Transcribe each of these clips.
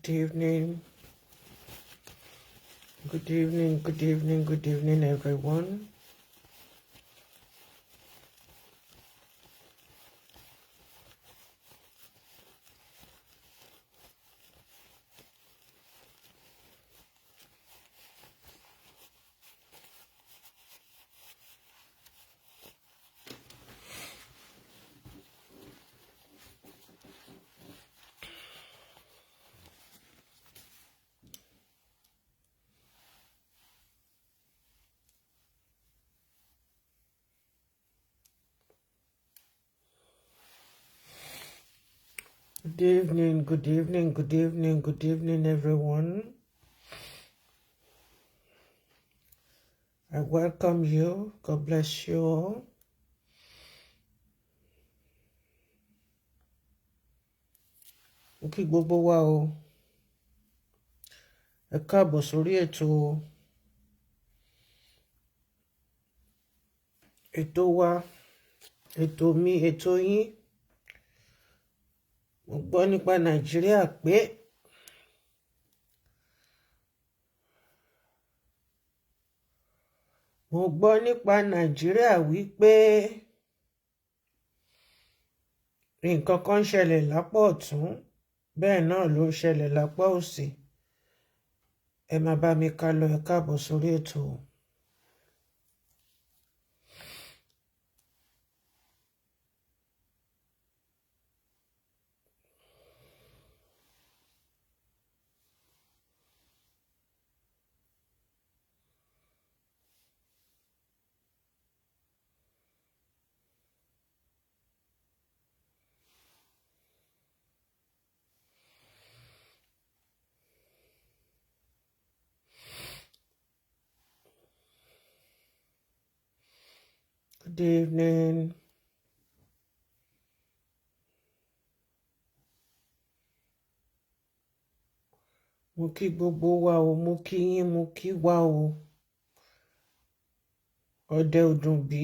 Good evening. Good evening, good evening, good evening, everyone. Good evening, good evening, good evening, good evening, everyone. I welcome you. God bless you all. Kí gbogbo wa o. Ẹ káàbọ̀ sórí ètò wa, ètò mi, ètò yín. Mo gbọ́ nípa Nàìjíríà pé mo gbọ́ nípa Nàìjíríà wípé nǹkan kan ń ṣẹlẹ̀ lápá ọ̀tún, bẹ́ẹ̀ náà ló ń ṣẹlẹ̀ lápá òsì. Ẹ máa bá mi ká lọ, ẹ káàbọ̀ sórí ètò. Good evening. Mo kí gbogbo wa o, mo kí yín, mo kí wa o. Ọdẹ ọdún bí.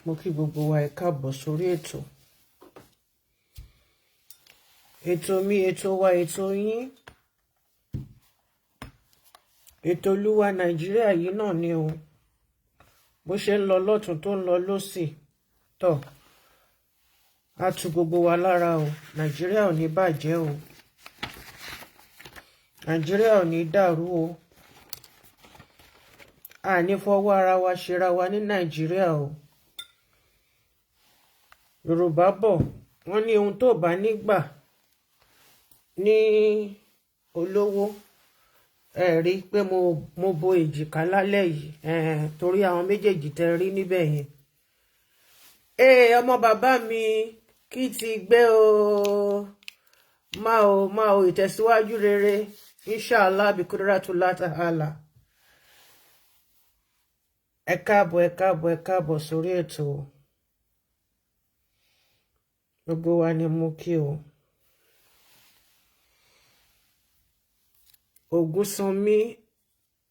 Mo kí gbogbo wa, ẹ káàbọ̀ sórí ètò. Ètò mi, ètò wa, ètò yín. Ètò Olúwa Nàìjíríà yìí náà ni o. Bó ṣe ń lọ lọ́tún tó ń lọ lósì. Tọ́, á tu gbogbo wa lára o. Nàìjíríà ò ní bàjẹ́ o. Nàìjíríà ò ní dàrú o. A ní fọwọ́ ara wa ṣera wa ní Nàìjíríà o. Yorùbá bọ̀, wọ́n ní ohun tó bá nígbà ní olówó. Ẹ rí pé mo bo èjìká lálẹ́ yìí, torí àwọn méjèèjì tẹ́ rí níbẹ̀ yẹn. Ọmọ bàbá mi kí ti gbé o. Máa o ìtẹ̀síwájú rere. Inshallah bi kudratullah ta'ala. Ẹ káàbọ̀, ẹ káàbọ̀, ẹ káàbọ̀ sórí ètò. Gbogbo wa ni mo kí o. Ògúnsanmí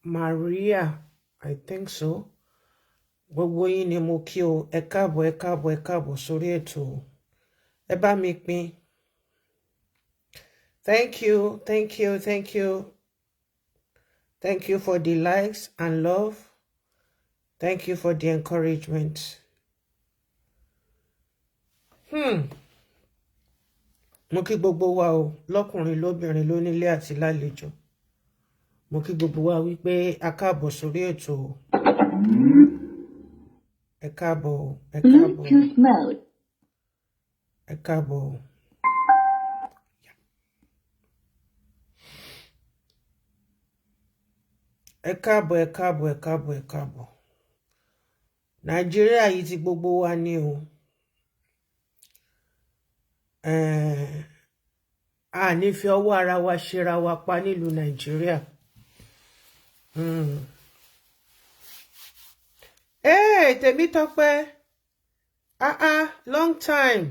Maria, I think so. Gbogbo yín ni mo kí o. Ẹ káàbọ̀, ẹ káàbọ̀, ẹ káàbọ̀ sórí ètò. Ẹ bá mi pín. Thank you, thank you, thank you. Thank you for the likes and love. Thank you for the encouragement. Mo kí gbogbo wa o, lọ́kùnrin lóbìnrin lónílé àti lálejò. Mo kí gbogbo wa wípé a káàbọ̀ sórí ètò. Ẹ káàbọ̀, ẹ káàbọ̀. Bluetooth mode. Ẹ káàbọ̀. Ẹ káàbọ̀, ẹ káàbọ̀, ẹ káàbọ̀, ẹ káàbọ̀. Nàìjíríà yìí ti gbogbo wa ni o. A ní fi ọwọ́ ara wa ṣera wa pa nílùú Nàìjíríà. Tèmítọ́pẹ́. Long time.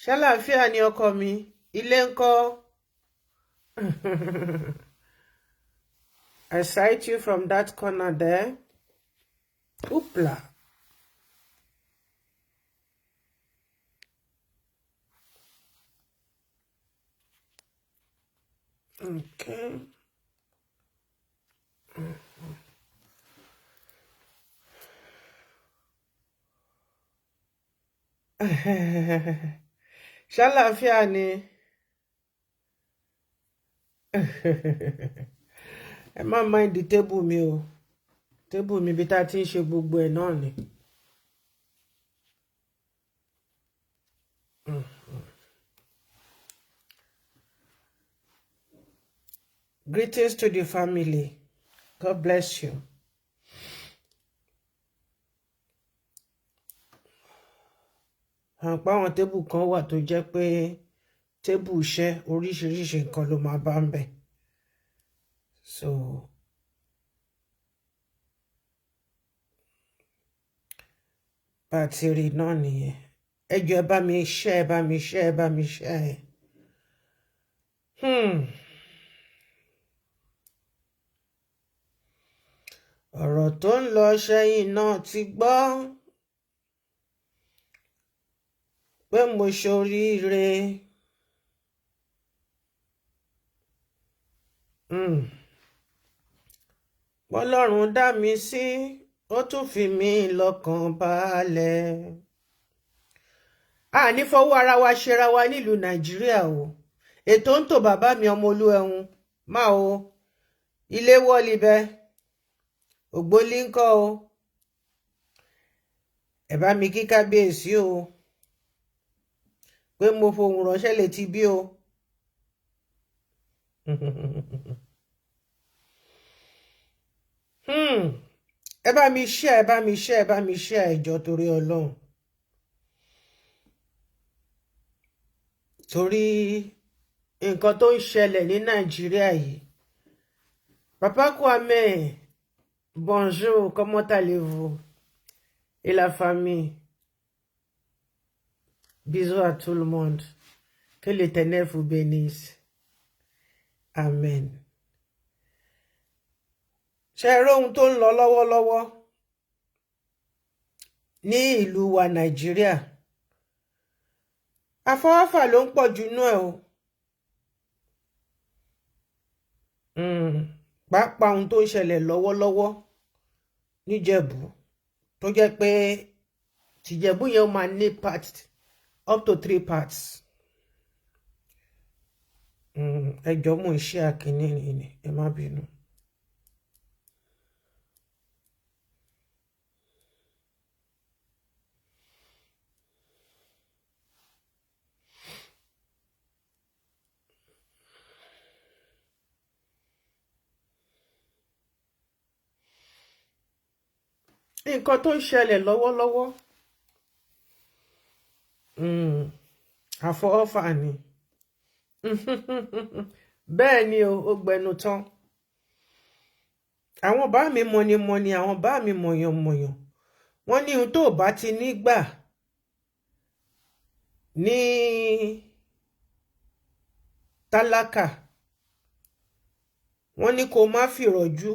Ṣàlàáfíà ni ọkọ mi. Ilé ńkọ́? I sight you from that corner there. Oopla. Okay. Ṣàlàáfíà ni. Ẹ má mind the table mi o. Table mi bí tá ti ń ṣe gbogbo ẹ̀ náà ni. Greetings to the family. God bless you. Àpá àwọn tébù kan wà tó jẹ́ pé tébù iṣẹ́ oríṣiríṣi nǹkan ló máa bá ń bẹ̀. So bàtìrì náà nìyẹn. Ẹ jọ̀ọ́ ẹ bá mi share, ẹ bá mi share, ẹ bá mi share. Ọ̀rọ̀ tó ń lọ sẹ́yìn náà ti gbọ́ pé mo ṣoríire. Ọlọ́run dá mi sí, ó tún fi mí lọ́kàn balẹ̀. A ní fọwọ́ ara wa ṣera wa nílùú Nàìjíríà o. Ètò ń tò bàbá mi ọmọ Olúẹ̀hún máa o. Ilé wọ́ọ̀lì bẹ́ ògbólí ńkọ́ o. Ẹ bá mi kí kábíyèsí o pé mo fohùn ránṣẹ́ létí bí o. Ẹ bá mi share, ẹ bá mi share, ẹ bá mi share ìjọ torí Ọlọ́run. Torí nǹkan tó ń ṣẹlẹ̀ ní Nàìjíríà yìí. Papa Kwame, bonjour, comment allez-vous? Et la famille? Bisous à tout le monde. Que l'Éternel vous bénisse. Amen. Ṣé ẹ rí ohun tó ń lọ lọ́wọ́lọ́wọ́ ní ìlú wa Nàìjíríà? Àfọwọ́fà ló ń pọ̀ jù nú ẹ̀ o. Pàápàá ohun tó ń ṣẹlẹ̀ lọ́wọ́lọ́wọ́ níjẹ̀bú tó jẹ́ pé tìjẹ̀bú yẹn ó máa ní up to 3 parts. Ẹjọ́ mú iṣẹ́ àkíní ni ẹ má bínú. Nǹkan tó ń ṣẹlẹ̀ lọ́wọ́lọ́wọ́ àfọwọ́fà ni. Bẹ́ẹ̀ ni o, ó gbẹnu tán. Àwọn bá mi mọ̀nìmọ̀nì, àwọn bá mi mọ̀yànmọ̀yàn. Wọ́n ní ohun tó bá ti nígbà ní tálákà. Wọ́n ní kó má fi rọ̀jú,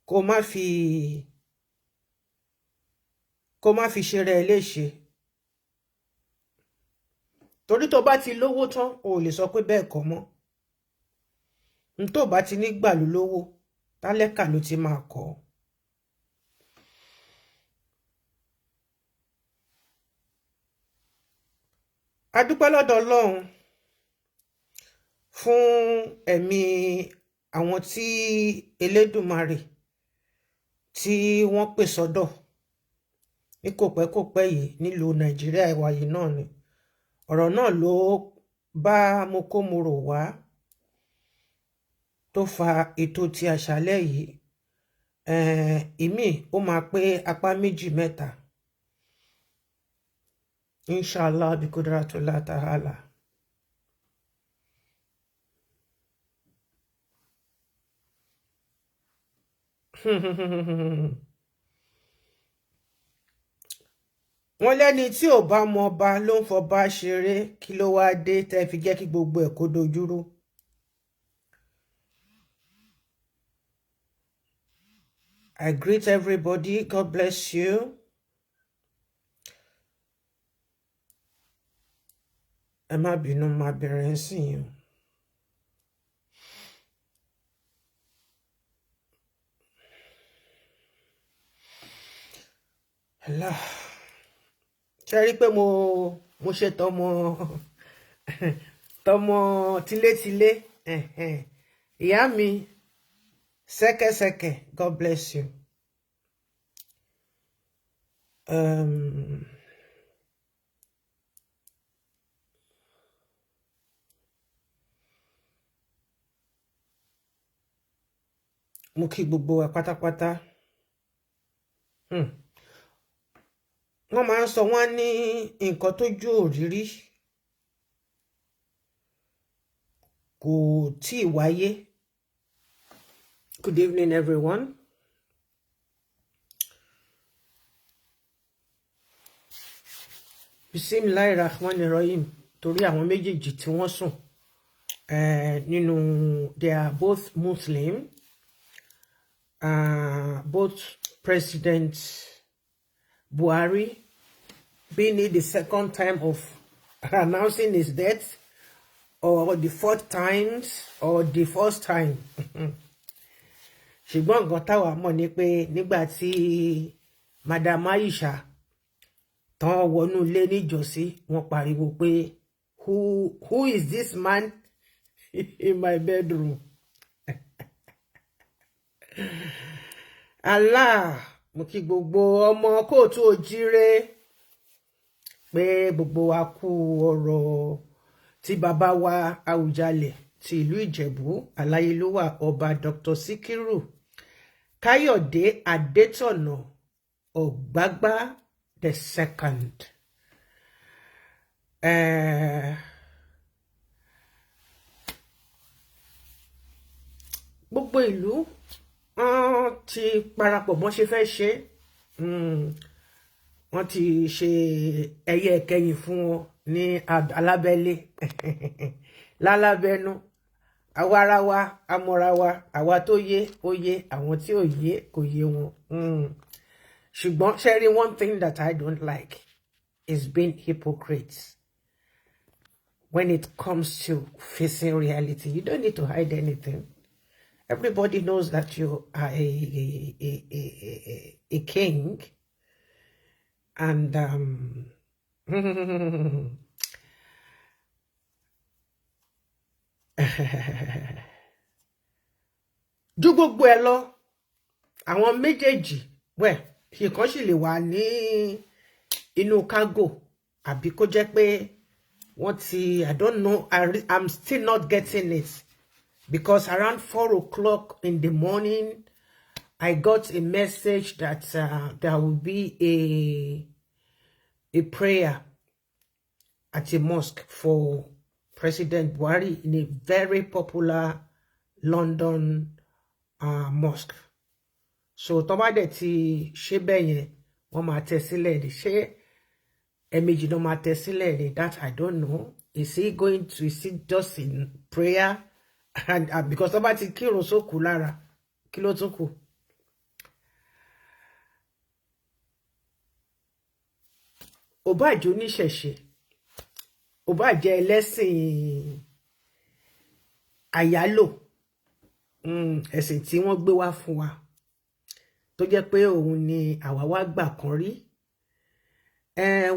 kó má fi ṣe rẹ̀ léṣe. Torí tó bá ti lówó tán, o lè sọ pé bẹ́ẹ̀ kọ́ mọ́. N tó bá ti nígbà ló lówó, tálákà ló ti máa kọ́. A dúpẹ́ lọ́dọ̀ Ọlọ́run fún ẹ̀mí àwọn tí Elédùmarè tí wọ́n pè sọ́dọ̀ ní kòpẹ́kòpẹ́ yìí nílùú Nàìjíríà ìwà yìí náà ni. Ọ̀rọ̀ náà ló bá mokómorò wá tó fa ètò ti àṣálẹ́ yìí. Ìmí ó máa pé apá méjì mẹ́ta. Inshallah bi kudratullah ta'ala. Wọ́n lẹ́ni tí ò bá mọ ọba ló ń fọba ṣeré, kí ló wá dé tẹ́ fi jẹ́ kí gbogbo ẹ̀ kó dojúrú. I greet everybody. God bless you. Ẹ má bínú, má bẹ̀rẹ̀ sí yín. Allah. Ṣé rí pé mo ṣe tọmọ tílétílé. Ìyá mi sẹ́kẹ́sẹ́kẹ́, God bless you. Mo kí gbogbo wa pátápátá. Wọ́n máa ń sọ wọ́n ní nǹkan tójú òrírí kò tí ì wáyé. Good evening, everyone. Bismillahirrahmanirrahim. Torí àwọn méjèèjì tí wọ́n sùn nínú, they are both Muslim. Both President Buhari being it the second time of announcing his death, or the fourth times, or the first time. Ṣùgbọ́n nǹkan táwa mọ̀ ni pé nígbà tí Madam Aisha tán wọnú ilé níjọ́sí, wọ́n pariwo pé who is this man in my bedroom? Allah, mo kí gbogbo ọmọ kóòtù òjíire pé gbogbo wa kú ọ̀rọ̀ tí bàbá wa Àwùjalè ti ìlú Ìjẹ̀bú aláyélúwà ọba Dr. Síkírù Káyọ̀dé Adétọ̀nà Ọ̀gbágbá the second. Gbogbo ìlú ti parapọ̀ mọ́ ṣe fẹ́ ṣe. Wọ́n ti ṣe ẹyẹ ìkẹyìn fún wọn ní alábẹ́lé lálábẹ́nú. Àwa ara wa amọ̀ra wa, àwa tó yé ó yé, àwọn tí ò yé kò yé wọn. Ṣùgbọ́n ṣẹ́rí, one thing that I don't like is being hypocrites. When it comes to facing reality, you don't need to hide anything. Everybody knows that you are a king. And ju gbogbo ẹ lọ, àwọn méjèèjì, well, ìkan sì lè wà ní inú cargo, àbí kó jẹ́ pé wọ́n ti, I don't know, I'm still not getting it, because around 4 o'clock in the morning I got a message that there will be a prayer at a mosque for President Buhari in a very popular London mosque. So tó bá dẹ̀ ti ṣe bẹ́ẹ̀ yẹn, wọ́n máa tẹ̀ sílẹ̀ ni. Ṣé ẹ̀mejì ló máa tẹ̀ sílẹ̀ ni? That I don't know. Is he just in prayer? And because tó bá ti kírun sókù lára, kí ló tún kù? Ó bá jẹ́ oníṣẹ̀ṣe, ó bá jẹ́ ẹlẹ́sìn àyálò, ẹ̀sìn tí wọ́n gbé wá fún wa, tó jẹ́ pé òun ni àwa wá gbà kan rí.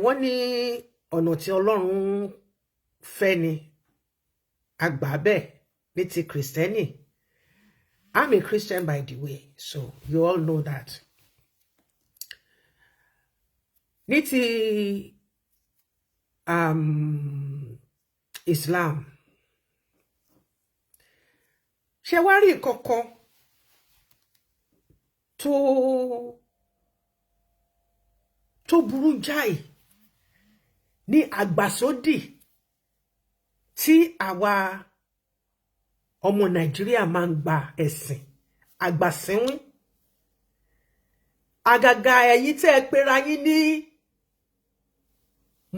Wọ́n ní ọ̀nà tí Ọlọ́run fẹ́ ni àgbà bẹ́ẹ̀ ní ti Kristẹni. I'm a Christian, by the way, so you all know that. Ní ti Islam, ṣé wá rí kankan tó burú jáì ní àgbàsódì tí àwa ọmọ Nàìjíríà máa ń gba ẹ̀sìn àgbàsínwín? Àgàgà ẹ̀yin tẹ́ ẹ pera yín ní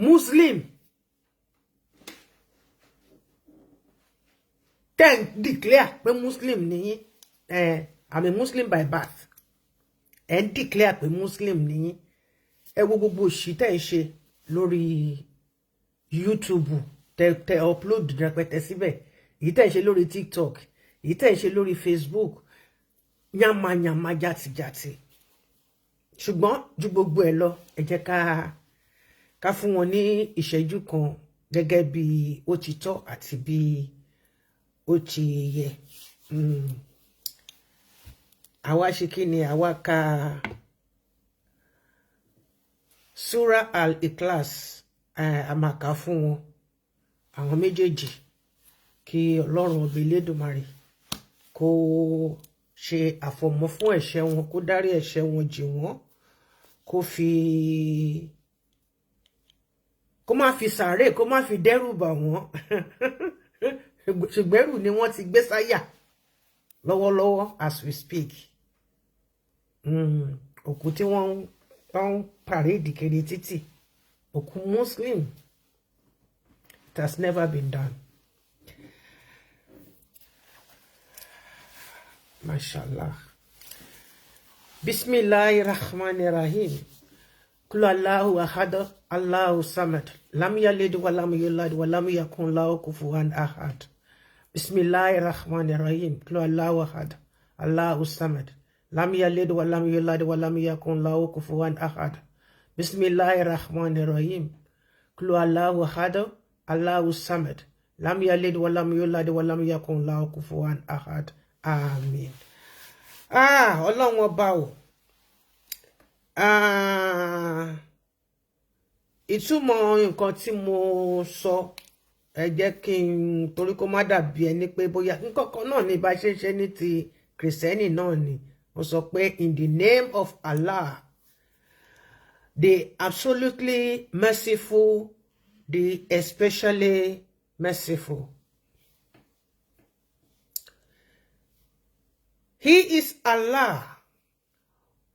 Muslim, then declare pé Muslim ni yín. I'm a Muslim by birth. Declare pé Muslim ni yín. Ẹ wo gbogbo òṣì tẹ́ ẹ ṣe lórí YouTube, tẹ́ upload rẹpẹtẹ síbẹ̀. Èyí tẹ́ ẹ ṣe lórí TikTok, èyí tẹ́ ẹ ṣe lórí Facebook. Yàmàyàmà jàtìjàtì. ṣùgbọ́n ju gbogbo ẹ̀ lọ ẹ jẹ́ ká fún wọn ní ìṣẹ́jú kan gẹ́gẹ́ bí ó ti tọ́ àti bí ó ti yẹ. Àwa ṣe kí ni àwa ka Surah Al-Ikhlas àmàkà fún wọn àwọn méjèèjì kí Ọlọ́run ọba Elédùmarè kó ṣe àfọ̀mọ́ fún ẹ̀ṣẹ̀ wọn, kó dárí ẹ̀ṣẹ̀ wọn jì wọ́n, kó má fi sàárè, kó má fi dẹ́rù bà wọ́n. Ṣùgbẹ́rù ni wọ́n ti gbé sáyà lọ́wọ́lọ́wọ́ as we speak. Òkú tí wọ́n ń pàréèdì kiri títì, òkú Muslim. It has never been done. Mashallah. Bismillahirrahmanirrahim. Kul Allahu ahad, Allahu samad. Lam yalid wa lam yulad wa lam yakun lahu kufuwan ahad. Bismillahirrahmanirrahim. Kul Allahu ahad, Allahu samad. Lam yalid wa lam yulad wa lam yakun lahu kufuwan ahad. Bismillahirrahmanirrahim. Kul Allahu ahad, Allahu samad. Lam yalid wa lam yulad wa lam yakun lahu kufuwan ahad. Amen. Ọlọ́run ọba o. Ìtumọ̀ nǹkan tí mo sọ ẹ jẹ́ kí n torí kó má dàbí ẹni pé bóyá nǹkan kan náà ni bá ṣe ń ṣe ní ti Kìrìsìtẹ́nì náà ni. Mo sọ pé in the name of Allah, the absolutely merciful, the especially merciful. He is Allah,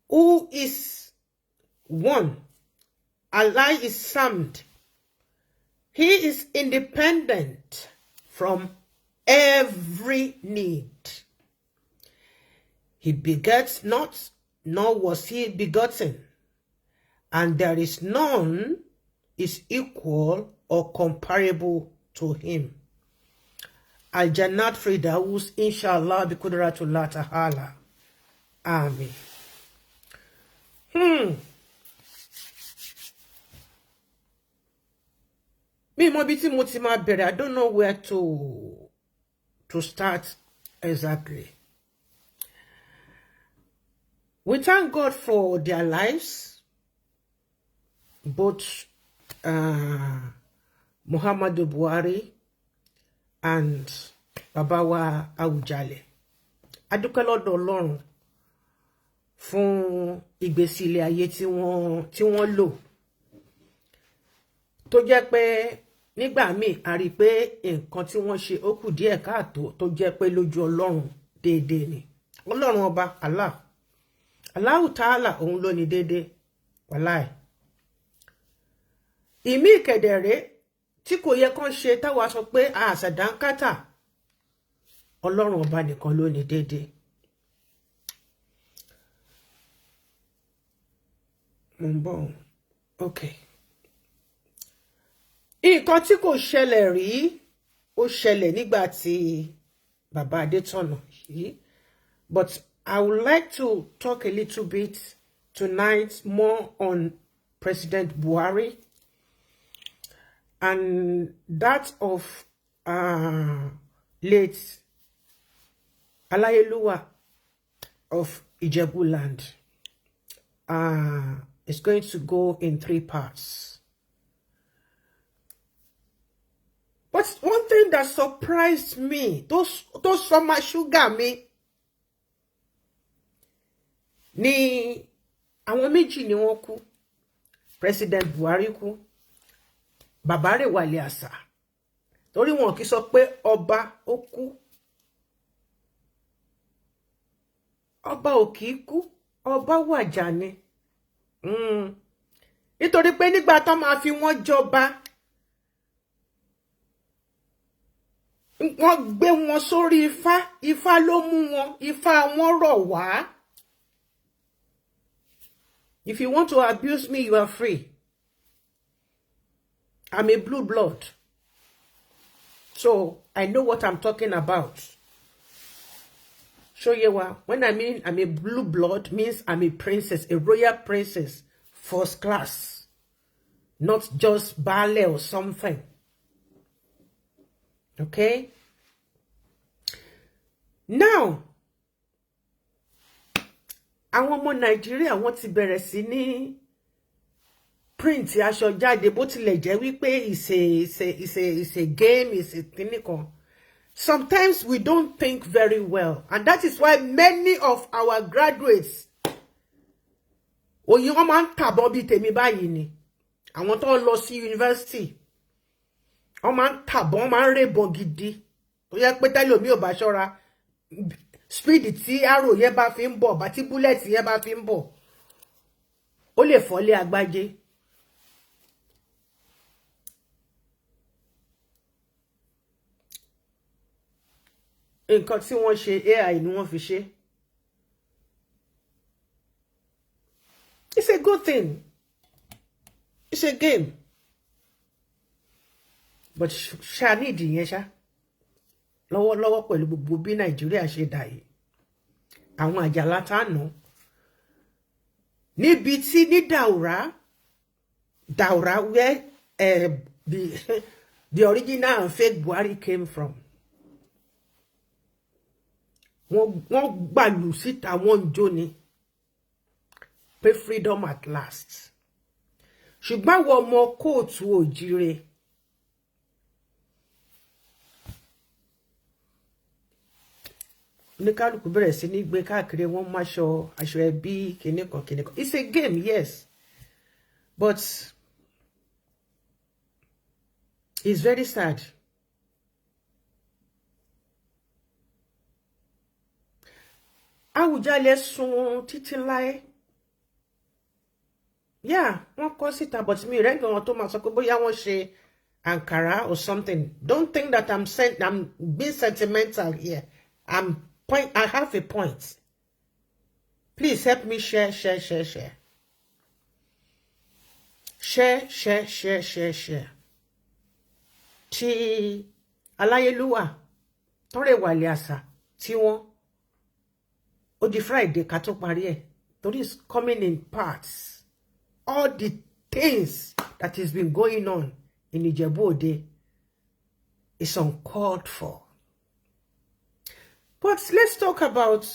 who is one. Allah is Samad. He is independent from every need. He begets not, nor was he begotten, and there is none is equal or comparable to him. Al-Jannat Firdaus, inshallah, bi kudratullah ta'ala. Amen. Mi mo bi tí mo ti máa bẹ̀rẹ̀, I don't know where to start exactly. We thank God for their lives, both Muhammadu Buhari and Baba wa AWUJALE. A dúpẹ́ lọ́dọ̀ Ọlọ́run fún ìgbésí ilé ayé tí wọ́n lò. Tó jẹ́ pé nígbà míì a rí pé nǹkan tí wọ́n ṣe ó kù díẹ̀ káàtó, tó jẹ́ pé lójú Ọlọ́run déédéé ni. Ọlọ́run ọba Allah. Allahu Ta'ala òun ló ní déédéé. Wàláì. Ìmí ìkẹ̀dẹ̀rẹ́ tí kò yẹ kán ṣe táwa sọ pé àṣàdánkátà, Ọlọ́run ọba nìkan ló ní déédéé. Mo ń bọ̀. Okay. Nǹkan tí kò ṣẹlẹ̀ rí ó ṣẹlẹ̀ nígbà tí Bàbá Adétọ̀nà yìí. But I would like to talk a little bit tonight more on President Buhari and that of late Alayeluwa of Ijebuland. It's going to go in 3 parts. But one thing that surprised me, those summer sugar me, ni àwọn méjì ni wọ́n kú. President Buhari kú, Bàbá Rewale Àṣà. Torí wọn kì í sọ pé ọba ó kú. Ọba ò kì í kú, ọba wàjà ni. Nítorí pé nígbà tó máa fi wọ́n jọba, wọ́n gbé wọn sórí Ifá, Ifá ló mú wọn, Ifá wọn rọ̀ wá. If you want to abuse me, you are free. I'm a blue blood. So I know what I'm talking about. Show you what? When I mean I'm a blue blood, means I'm a princess, a royal princess, first class. Not just ballet or something. Okay? Now, àwọn ọmọ Nàìjíríà wọ́n ti bẹ̀rẹ̀ sí ní print aṣọ jáde bó tilẹ̀ jẹ́ wípé it's a game, it's a thing. Sometimes we don't think very well, and that is why many of our graduates oyin wọ́n máa ń tàbọ̀ bí tèmi báyìí ni àwọn tó lọ sí university wọ́n máa ń tàbọ̀ wọ́n máa ń rèbọn gidi tó yẹ pé tẹ́lómi ò bá ṣọ́ra speed tí arrow yẹn bá fi ń bọ̀ bá tí bullet yẹn bá fi ń bọ̀ ó lè fọ́lé agbájé. Nǹkan tí wọ́n ṣe AI ni wọ́n fi ṣe. It's a good thing. It's a game. But ṣá nídìí yẹn ṣá. Lọ́wọ́lọ́wọ́ pẹ̀lú gbogbo bí Nàìjíríà ṣe dà yìí. Àwọn àjàlá tá nà. Níbi tí ní Daura where the original and fake Buhari came from. Wọ́n gbàlù síta wọ́n jó ni pé freedom at last. Ṣùgbọ́n àwọn ọmọ kóòtù òjire oníkálùkù bẹ̀rẹ̀ sí ní gbé káàkiri wọ́n mú aṣọ ẹbí kìnìkan. It's a game, yes, but it's very sad. Awùjalè sun títí láé. Yeah, wọ́n kọ síta, but mi rẹ́gbẹ̀ wọn tó máa sọ pé bóyá wọ́n ṣe Ankara or something. Don't think that I'm being sentimental here. I have a point. Please help me share. Share. Tí Aláyélúwà tọ́rẹ̀ wàlẹ̀ àṣà tí wọ́n ó di Friday ká tó parí ẹ̀ torí is coming in parts. All the things that has been going on in Ìjẹ̀bú-Òde is uncalled for. But let's talk about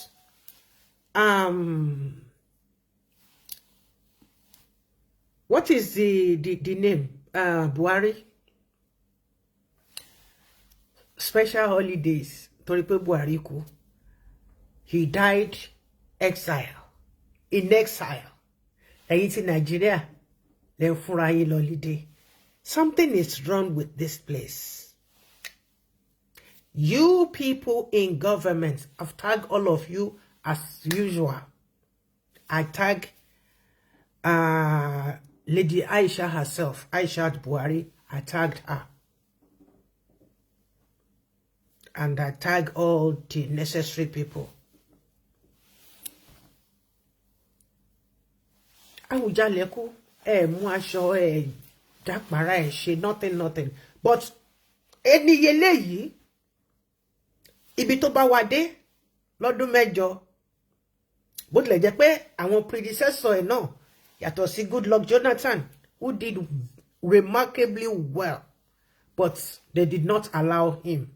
what is the name? Buhari. Special holidays. Torí pé Buhari kú. He died in exile. Ẹ̀yin tí Nigeria lè fúnra yín holiday. Something is wrong with this place. You people in government, I've tagged all of you as usual. I tag Lady Aisha herself, Aisha Buhari. I tagged her. And I tag all the necessary people. Awùjalè kú mú aṣọ dápàrà ṣe nothing. But ẹniyẹ léyìí ibi tó bá wá dé lọ́dún mẹ́jọ bó tilẹ̀ jẹ́ pé àwọn predecessor ẹ̀ náà yàtọ̀ sí Goodluck Jonathan who did remarkably well, but they did not allow him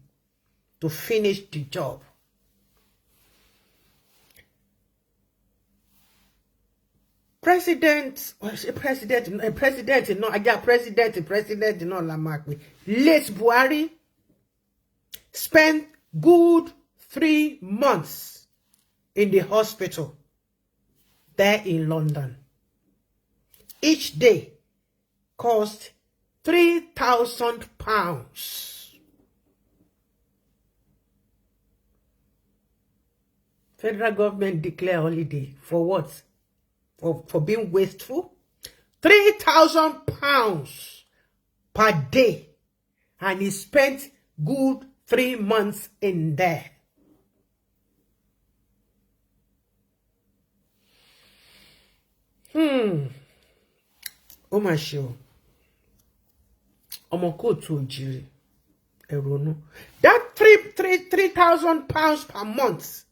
to finish the job. President, late Buhari spent good 3 months in the hospital there in London. Each day cost £3,000. Federal government declare holiday for what? For being wasteful. £3,000 per day, and he spent good 3 months in there. Oh my show. That £3,000 per month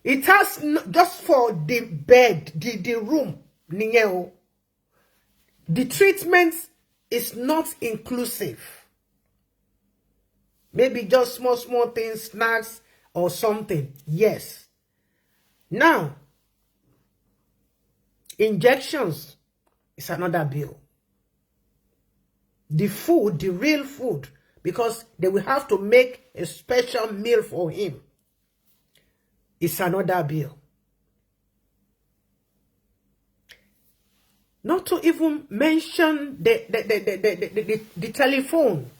It has just for the bed, the room. The treatment is not inclusive. Maybe just small things, snacks or something. Yes. Now, injections is another bill. The food, the real food, because they will have to make a special meal for him. It's another bill. Not to even mention the telephone.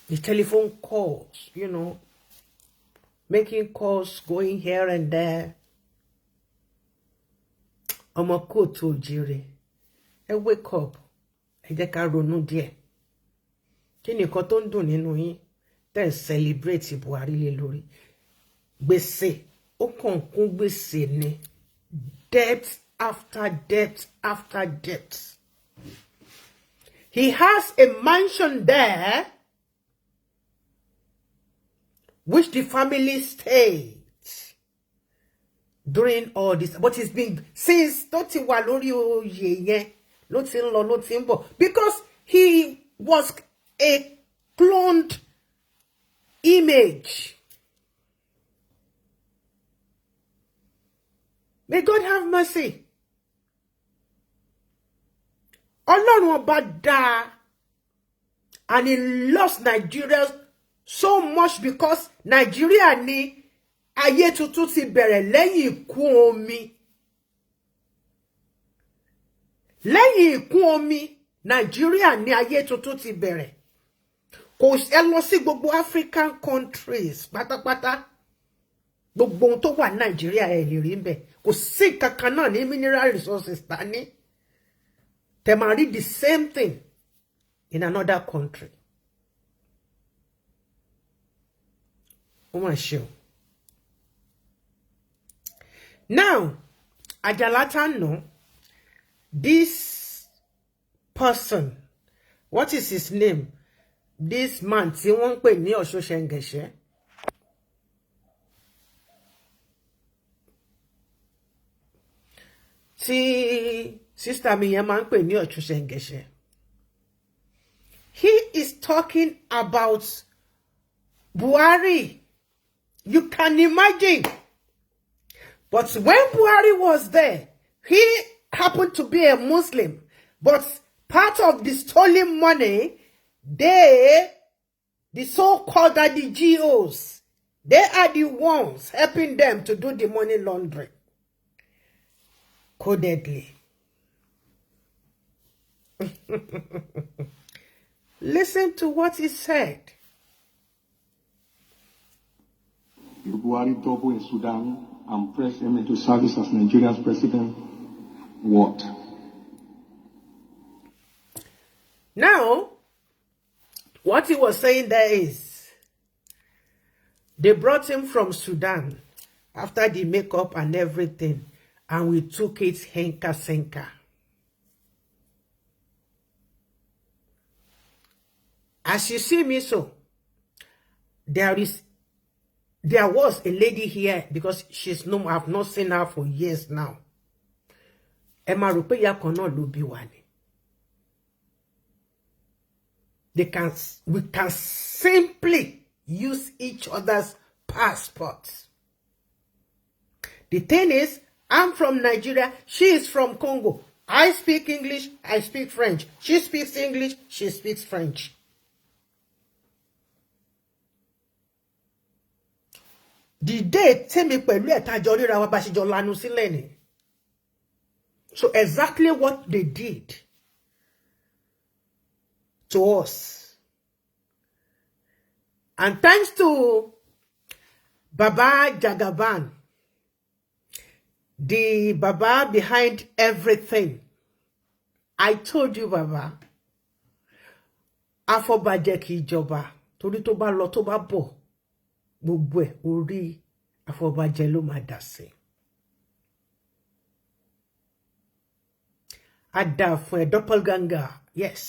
The telephone calls, you know, making calls, going here and there. Ọmọ kóòtù òjíire. Ẹ wake up. Ẹ jẹ́ ká ronú díẹ̀. Kí ni nǹkan tó ń dùn nínú yín? Tẹ́ celebrate Buhari lé lórí. Gbèsè, ó kàn kún gbèsè ni. Debt after debt after debt. He has a mansion there which the family stayed during all this. But it's been since because he was a cloned image. May God have mercy. Ọlọ́run ọba dá, and he lost Nigeria so much because Nigeria ni ayé tuntun ti bẹ̀rẹ̀ lẹ́yìn ìkún omi. Lẹ́yìn ìkún omi, Nigeria ni ayé tuntun ti bẹ̀rẹ̀. Kò ẹ lọ sí gbogbo African countries pátápátá. Gbogbo ohun tó wà ní Nigeria ẹ lè rí ńbẹ̀. Kò sí kankan náà ní mineral resources ta ní. They might read the same thing in another country. Now, Ajalata no, this person, what is his name? This man, tí wọ́n pè ní Ọ̀ṣọ́ṣẹ́ngẹ̀ṣẹ́. Tí sister mi yẹn máa ń pè ní Ọ̀ṣọ́ṣẹ́ngẹ̀ṣẹ́. He is talking about Buhari. You can imagine. But when Buhari was there, he happened to be a Muslim. But part of the stolen money, the so-called GOs, they are the ones helping them to do the money laundering. Codedly. Listen to what he said. Buhari double in Sudan and press him into service as Nigeria's president. What? Now, what he was saying there is, they brought him from Sudan after the makeup and everything, and we took it henka senka. As you see me so, there was a lady here because she's no, I've not seen her for years now. Emma Rupeya cannot be one. We can simply use each other's passports. The thing is, I'm from Nigeria, she is from Congo. I speak English, I speak French. She speaks English, she speaks French. The day temi pẹ̀lú ẹ̀tajọ ríra wa bá ṣe jọ lanu sílẹ̀ ni. So exactly what they did to us. And thanks to Baba Jagaban, the Baba behind everything. I told you, Baba, afọbajẹ kì í jọba, torí tó bá lọ tó bá bọ̀, gbogbo ẹ̀ orí afọbajẹ ló máa dà sí. Ada fún ẹ doppelganger, yes.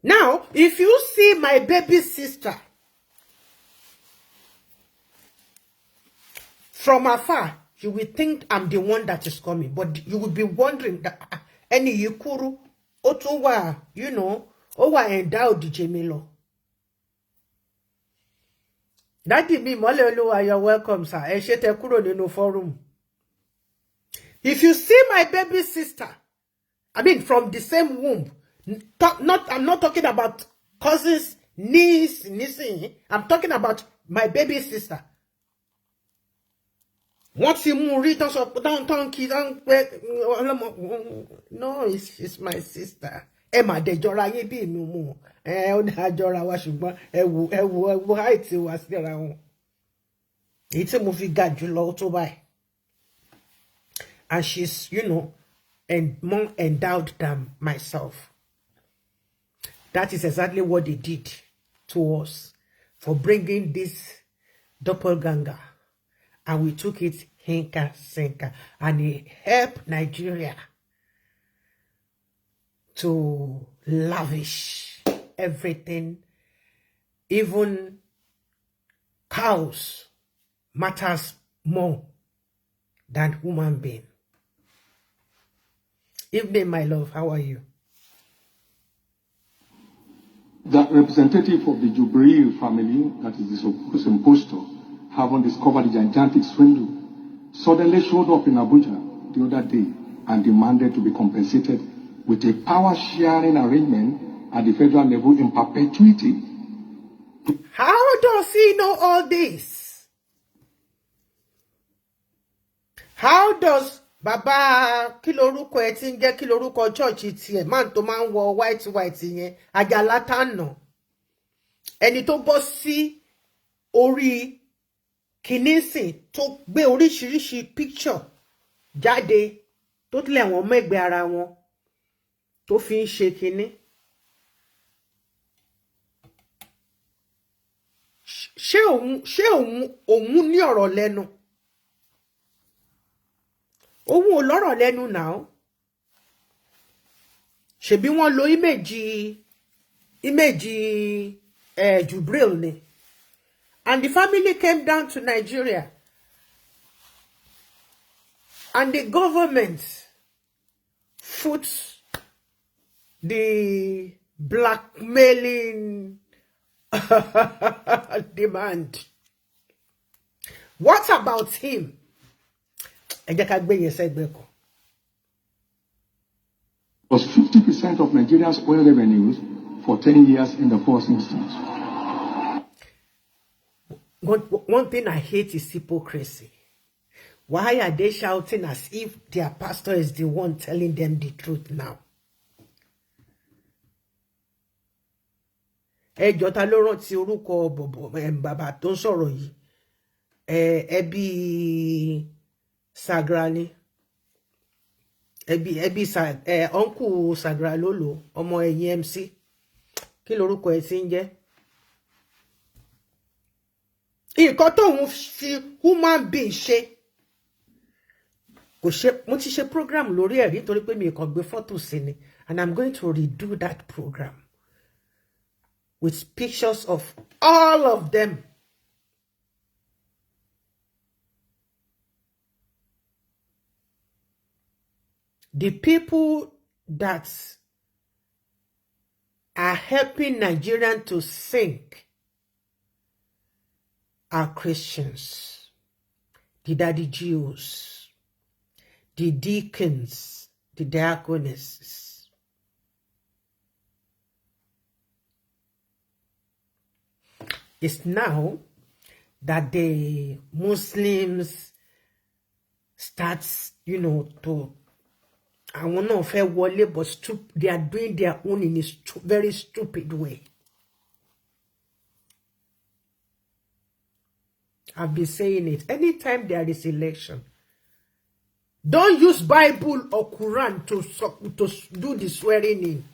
Now, if you see my baby sister from afar, you will think I'm the one that is coming, but you will be wondering that any yukuru otowa, you know, owa endowed Jemilo. Daddy me mole oluwa, you're welcome, sir. Eshete kuro ninu forum. If you see my baby sister, I mean from the same womb, I'm not talking about cousins, niece. I'm talking about my baby sister. Once you move, return so downtown kids, no, it's my sister. Emma de Jora ye be no more. On Jora Washington, height was there. It's a movie got you low to buy. And she's, you know, and more endowed than myself. That is exactly what they did to us for bringing this doppelganger. And we took it hinka sinker. And it helped Nigeria to lavish everything. Even cows matters more than human being. Evening, my love. How are you? The representative of the Jubril family, that is the supposed impostor, having discovered the gigantic swindle, suddenly showed up in Abuja the other day and demanded to be compensated with a power-sharing arrangement at the federal level in perpetuity. How does he know all this? How does Baba Kiloruko etinge Kiloruko church iti man to man wo white yen Àjàlá Tànà ẹni tó bọ́ sí orí kìnísìn tó gbé oríṣiríṣi picture jáde tó tilẹ̀ wọ́n mẹ́gbẹ́ ara wọn tó fi ń ṣe kíní. Ṣé òun ní ọ̀rọ̀ lẹ́nu? Òun ò lọ́rọ̀ lẹ́nu now. Ṣebí wọ́n lo image Jubril ni. And the family came down to Nigeria. And the government put the blackmailing demand. What about him? Was 50% of Nigeria's oil revenues for 10 years in the first instance. One thing I hate is hypocrisy. Why are they shouting as if their pastor is the one telling them the truth now? Jota ló rántí orúkọ bàbá tó ń sọ̀rọ̀ yìí. Ẹbí Sagra ni. Uncle Sagra lolo, ọmọ ẹ̀yìn MC. Kí lorúkọ ẹ̀ tí ń jẹ́? Nǹkan tóun fi human being ṣe. Mo ti ṣe program lórí ẹ̀ nítorí pé mi kàn gbé photo sí ni, and I'm going to redo that program with pictures of all of them. The people that are helping Nigerians to sink are Christians, the daddy Jews, the deacons, the diaconesses. It's now that the Muslims start, you know, to I want to fair wọlé, but they are doing their own in a very stupid way. I've been saying it. Anytime there is election, don't use Bible or Quran to do the swearing in.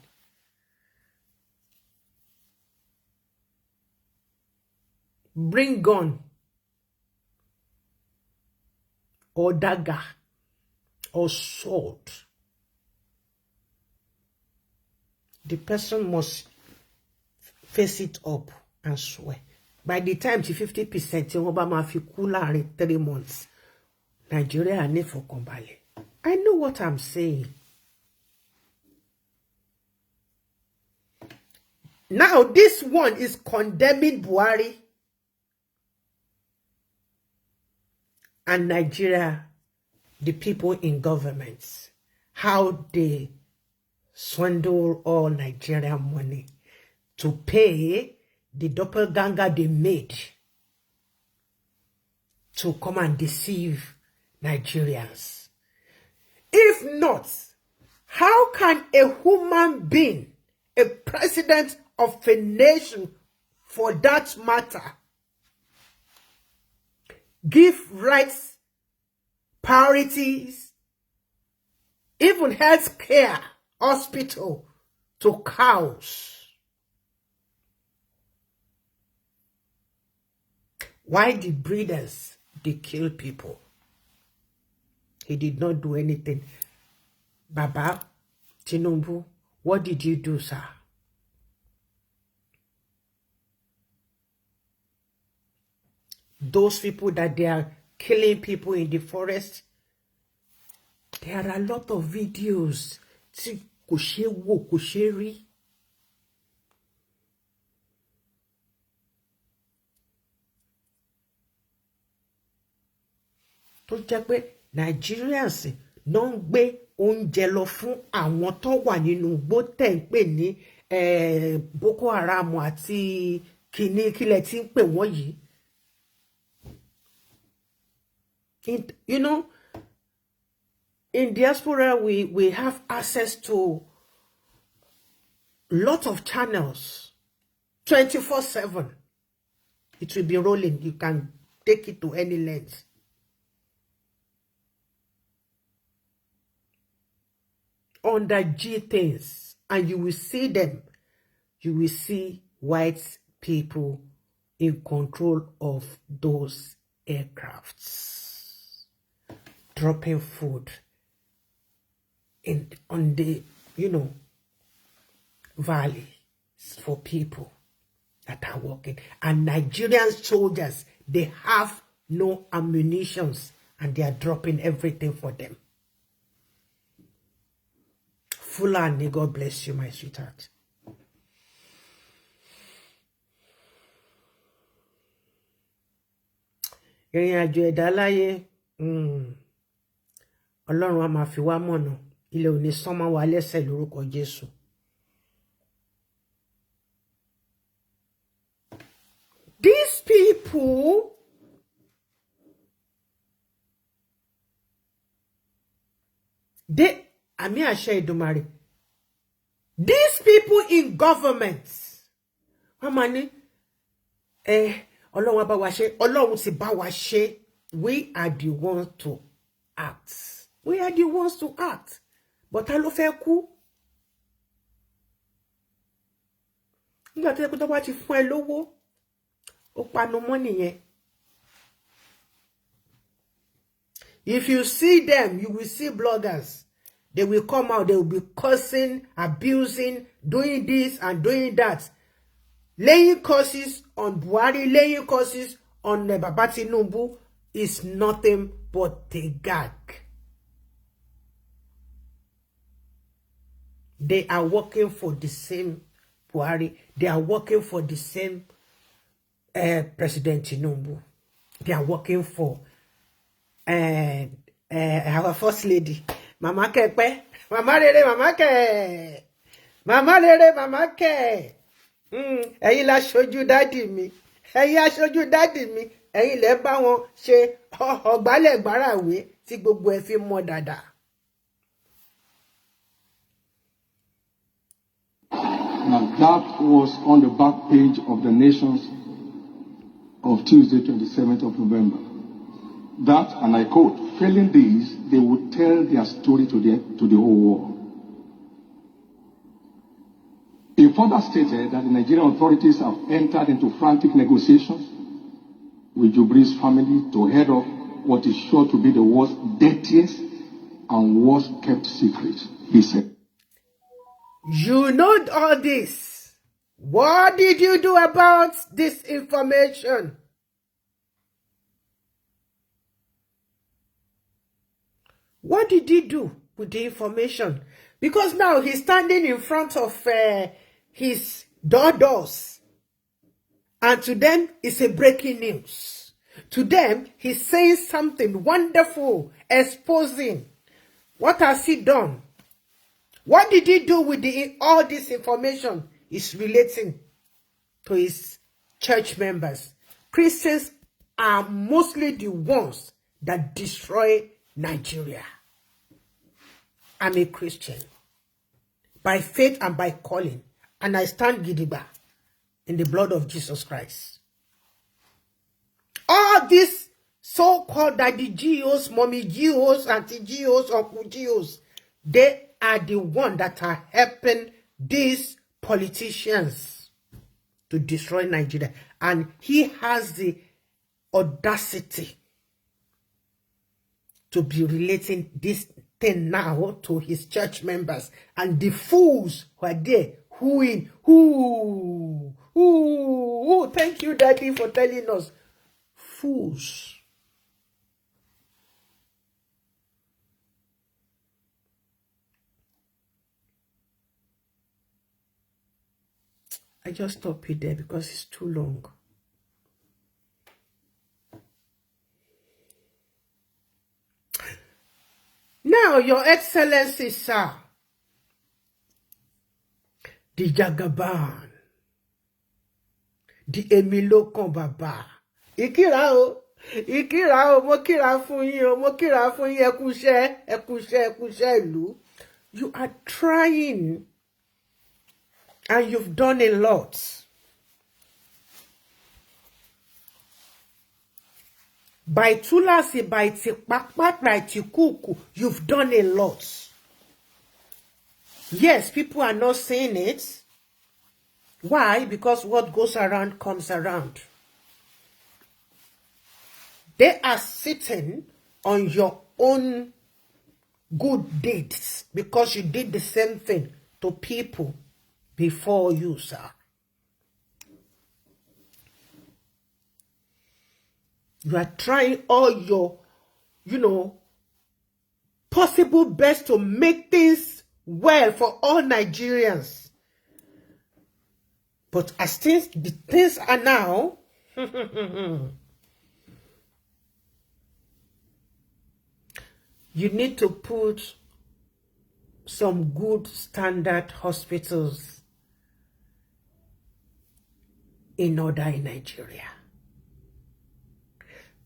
Bring gun or dagger or sword. The person must face it up and swear. By the time to 50% in Obama fi kú láàrin 3 months, Nigeria ní fọkànbalẹ̀. I know what I'm saying. Now this one is condemning Buhari and Nigeria, the people in governments, how they swindle all Nigerian money to pay the doppelganger they made to come and deceive Nigerians. If not, how can a human being, a president of a nation for that matter, give rights, priorities, even health care, hospital to cows? Why the breeders, they kill people? He did not do anything. Baba Tinubu, what did you do, sir? Those people that they are killing people in the forest, there are a lot of videos. See, kò ṣe wò, kò ṣe rí. Tó jẹ́ pé Nigerians ló ń gbé oúnjẹ lọ fún àwọn tó wà nínú igbó tẹ̀ ń pè ní Boko Haram àti kíní kílẹ̀ tí ń pè wọ́n yìí. You know, in diaspora, we have access to lot of channels, 24/7. It will be rolling. You can take it to any length. Under G things, and you will see them. You will see white people in control of those aircrafts, dropping food on the, valley for people that are working. And Nigerian soldiers, they have no ammunitions and they are dropping everything for them. Fulani, God bless you, my sweetheart. Ìrìn àjò ẹ̀dá láyé, Ọlọ́run á máa fi wá mọ̀nà, ilẹ̀ ò ní sán mọ́ wa lẹ́sẹ̀ lórúkọ Jésù. These people, these people in government, Ọlọ́run bá wa ṣe, Ọlọ́run sì bá wa ṣe. We are the ones to act. We are the ones to act. But ta ló fẹ́ kú? Nígbà tí tó bá ti fún ẹ lówó, ó panu mọ́ nìyẹn. If you see them, you will see bloggers. They will come out, they will be cursing, abusing, doing this and doing that. Laying curses on Buhari, laying curses on Baba Tinubu is nothing but a gag. They are working for the same Buhari. They are working for the same President Tinubu. They are working for our first lady, Mama Kepe. Mama Rere, Mama Ke. Mama Rere, Mama Ke. Ẹ̀yin la ṣojú dádì mi. Ẹ̀yin aṣojú dádì mi. Ẹ̀yin lẹ bá wọn ṣe ọ̀gbálẹ̀ gbàràwé tí gbogbo ẹ fi mọ́ dáadáa. Now that was on the back page of the Nations of Tuesday, 27th of November. That, and I quote, failing these, they would tell their story to the whole world. It further stated that the Nigerian authorities have entered into frantic negotiations with Jubri's family to head off what is sure to be the world's dirtiest and worst kept secret, he said. You know all this. What did you do about this information? What did he do with the information? Because now he's standing in front of his daughters. And to them, it's a breaking news. To them, he's saying something wonderful, exposing. What has he done? What did he do with all this information? Is relating to his church members. Christians are mostly the ones that destroy Nigeria. I'm a Christian by faith and by calling, and I stand gidigba in the blood of Jesus Christ. All these so-called daddy GOs, mommy GOs, auntie GOs, uncle GOs, they are the ones that are helping these politicians to destroy Nigeria. And he has the audacity to be relating this thing now to his church members. And the fools who are there, thank you, Daddy, for telling us. Fools. I just stop it there because it's too long. Now, Your Excellency, sir, the Jagaban, the Emilo Kombaba, Ikira o, mo kira fún yín, ẹkúṣẹ́ ìlú. You are trying, and you've done a lot. By tulasi, by tikpakpak, by tikuku, you've done a lot. Yes, people are not saying it. Why? Because what goes around comes around. They are sitting on your own good deeds because you did the same thing to people before you, sir. You are trying all your, possible best to make things well for all Nigerians. But as the things are now, you need to put some good standard hospitals in order in Nigeria.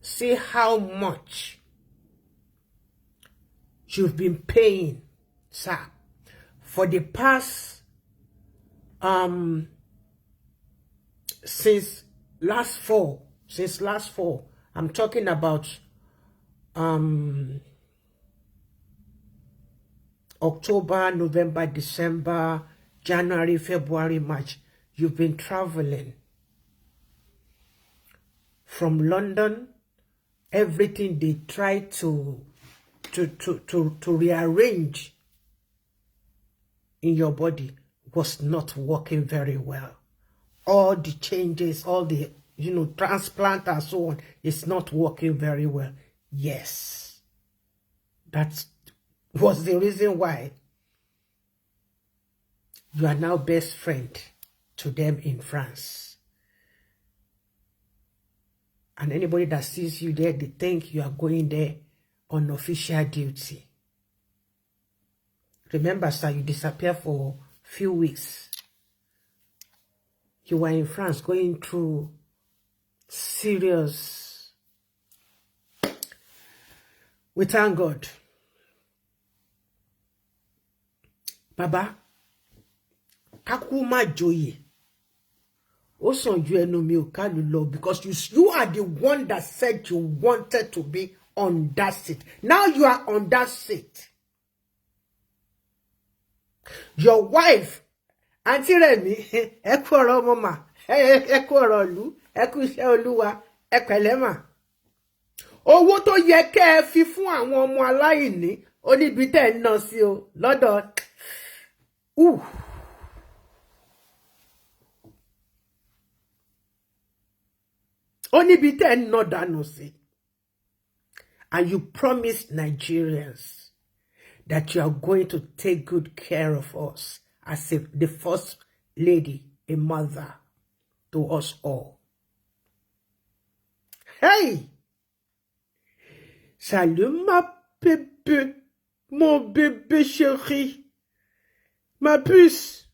See how much you've been paying, sir, for the past, since last fall, I'm talking about, October, November, December, January, February, March. You've been traveling from London. Everything they try to rearrange in your body was not working very well. All the changes, all the, transplant and so on, is not working very well. Yes. That was the reason why you are now best friend to them in France. And anybody that sees you there, they think you are going there on official duty. Remember, sir, you disappeared for a few weeks. You were in France going through serious. We thank God. Baba, kakuma joye. Also, you know me, because you are the one that said you wanted to be on that seat. Now you are on that seat. Your wife, Auntie Remi, Ekworo mama, Ekworo lu, Ekushe oluwa, Ekwelema. Owó tó yẹ kẹ́ fi fún àwọn ọmọ aláìní, ó ní bí tẹ́ ná sí o, lọ́dọ̀. Only be 10 not done, see. And you promised Nigerians that you are going to take good care of us as the first lady, a mother to us all. Hey! Salut ma bébé, mon bébé chéri, ma puce.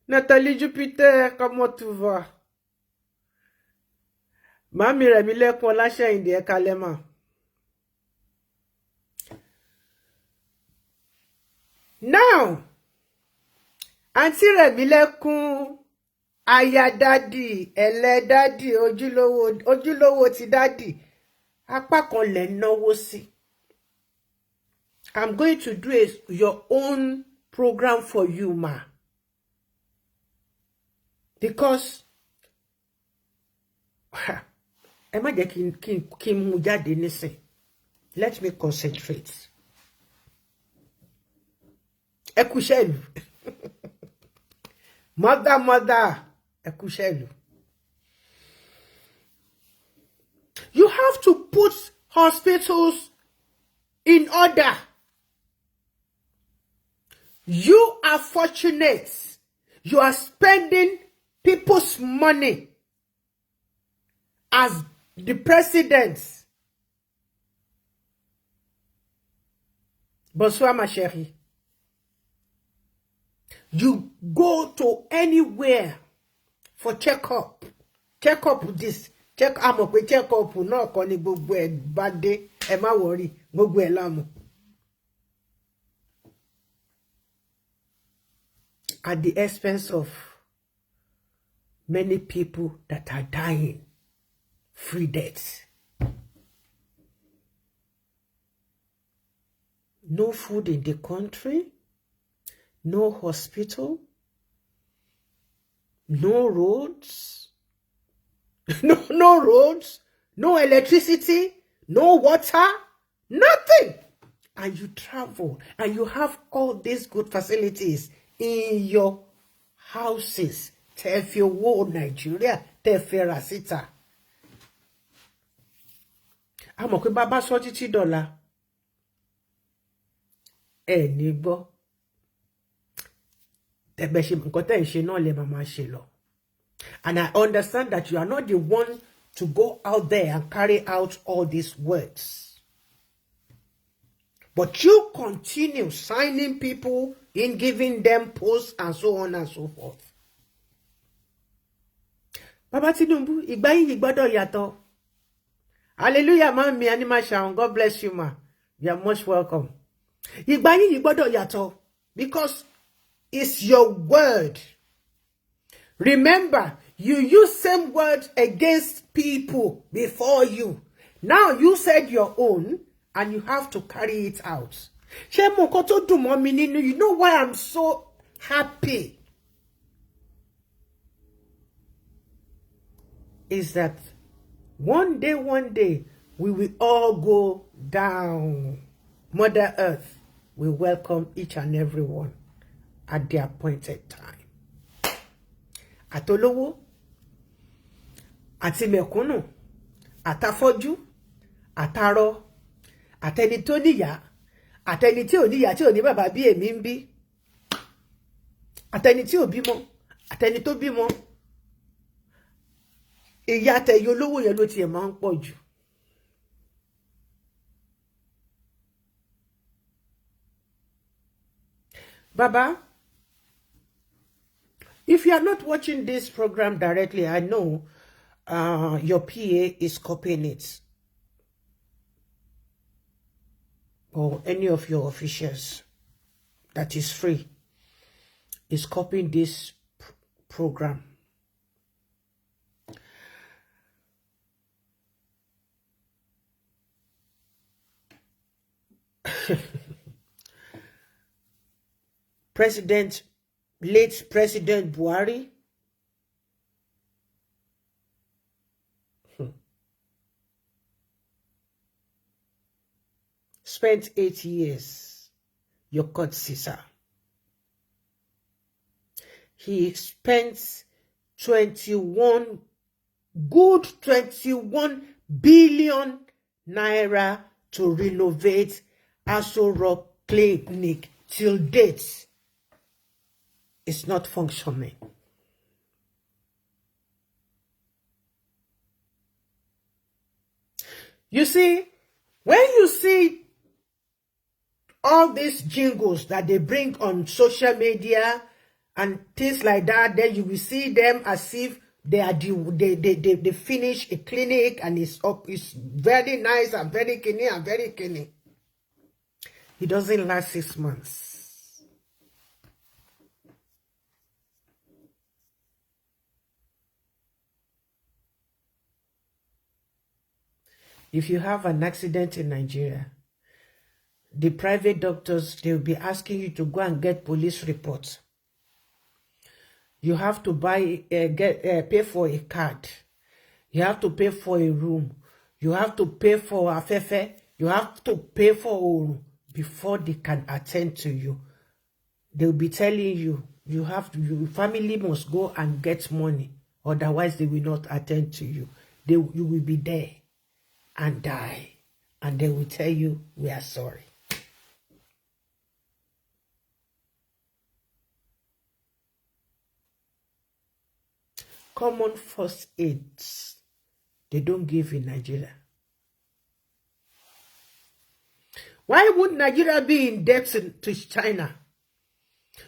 Nathalie Jupiter, comment tu vas? Mami Remile kon la chaîne de kalema. Now, Auntie Remile kun aya daddy, ele daddy, ojulowo ti daddy. Apá kan lè náwó sí. I'm going to do your own program for you, ma. Because ẹ má jẹ́ kí n mú jáde nísìn. Let me concentrate. Ẹ kú iṣẹ́ ìlú. Mother, ẹ kú iṣẹ́ ìlú. You have to put hospitals in order. You are fortunate. You are spending people's money as the president. Bonsoir, ma chérie. You go to anywhere for checkup. Check up this. Check up no koni gbogbo e bade. Ẹ má worry. Gbogbo ẹ lamu. At the expense of many people that are dying. Free deaths. No food in the country. No hospital. No roads. No roads. No electricity. No water. Nothing. And you travel. And you have all these good facilities in your houses. Tefe wo Nigeria. Tefe rasita. Àmọ́ pé bàbá sọ títí dọ́là. Ẹ ní gbọ́. Tẹ́bẹ̀ ṣe nǹkan tẹ́ ń ṣe náà lè máa ṣe lọ. And I understand that you are not the one to go out there and carry out all these words. But you continue signing people in, giving them posts and so on and so forth. Baba Tinubu, ìgbà yín gbọ́dọ̀ yàtọ̀. Hallelujah, mami, Anima Shaun. God bless you, ma. You are most welcome. Ìgbà yín gbọ́dọ̀ yàtọ̀ because it's your word. Remember, you use same words against people before you. Now you said your own and you have to carry it out. You know why I'm so happy? Is that one day, we will all go down. Mother Earth will welcome each and every one at the appointed time. Atolowo, àti mẹ̀kúnnù, àtafọ́jú, àtarọ, àtẹni tó níyà, àtẹni tí ò níyà tí ò ní bàbá bí èmi ń bí, àtẹni tí ò bímọ, àtẹni tó bímọ. Ìyà tẹ̀yẹ olówó yẹn ló tiẹ̀ máa ń pọ̀ jù. Baba, if you are not watching this program directly, I know your PA is copying it. Or any of your officials that is free is copying this program. Late President Buhari spent 8 years, your court Caesar. He spent 21 good 21 billion naira to renovate Aso Rock Clinic. Till date, it's not functioning. You see, when you see all these jingles that they bring on social media and things like that, then you will see them as if they are they finish a clinic and it's up, it's very nice and very clean and very clean. It doesn't last 6 months. If you have an accident in Nigeria, the private doctors, they'll be asking you to go and get police reports. You have to buy, pay for a card. You have to pay for a room. You have to pay for a fefe. You have to pay for all before they can attend to you. They'll be telling you, you have to, your family must go and get money. Otherwise, they will not attend to you. You will be there and die. And they will tell you, we are sorry. Common first aids, they don't give in Nigeria. Why would Nigeria be in debt to China?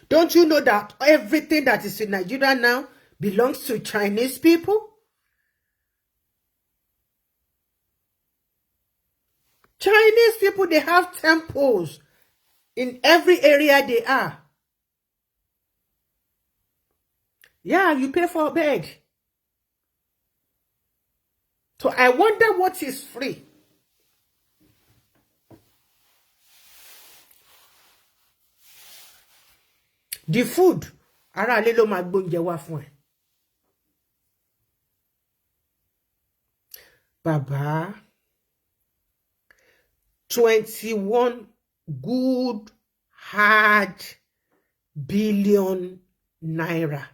Don't you know that everything that is in Nigeria now belongs to Chinese people? Chinese people, they have temples in every area they are. Yeah, you pay for a bed. So I wonder what is free. The food, ara le lo ma gbóúnjẹ wá fún ẹ. Baba, 21 good hard billion naira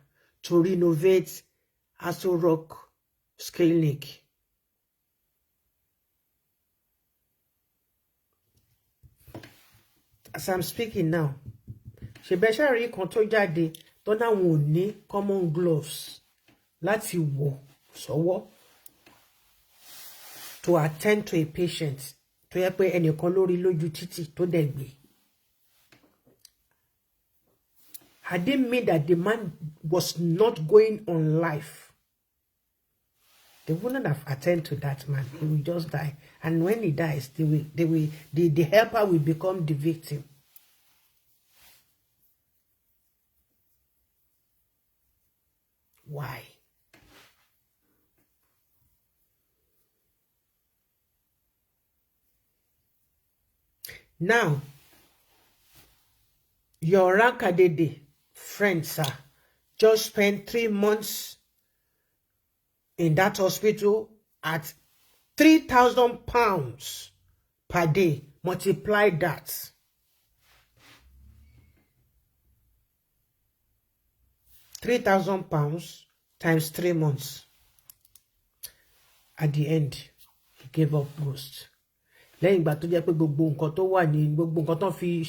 to renovate Aso Rock Clinic. As I'm speaking now, Shebeshari kan tó jáde tó náwọn ò ní common gloves láti wọ̀ sọ́wọ́ to attend to a patient tó yẹ pé ẹnìkan lórí lójú títì tó dẹ̀ gbé. I didn't mean that the man was not going on life. They wouldn't have attended to that man. He will just die. And when he dies, the helper will become the victim. Why? Now, your Rankadede friend, sir, just spent 3 months in that hospital at £3,000 per day. Multiply that. £3,000 times 3 months. At the end, he gave up ghost. Lẹ́yìn ìgbà tó jẹ́ pé gbogbo nǹkan tó wà ní gbogbo nǹkan tó fi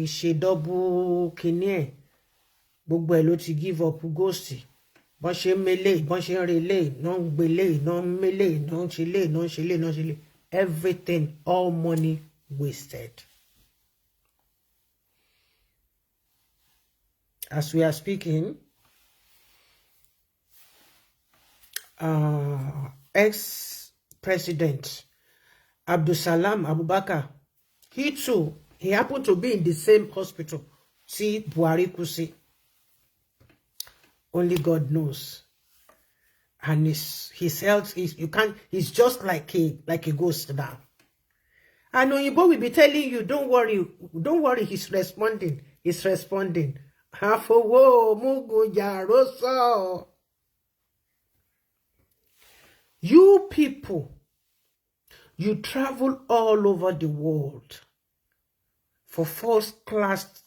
ṣe double kíní ẹ̀ gbogbo ẹ̀ ló ti give up ghost. Bọ́n ṣe mele, bọ́n ṣe relé, non gbélé, non mele, non ṣe lé, non ṣe lé, non ṣe lé. Everything, all money wasted. As we are speaking, ex-president Abdulsalam Abubakar, he too, he happened to be in the same hospital. See, Buhari Kusi. Only God knows. And his health is, he's just like a ghost now. And Oyinbo will be telling you, don't worry, he's responding. You people, you travel all over the world for first-class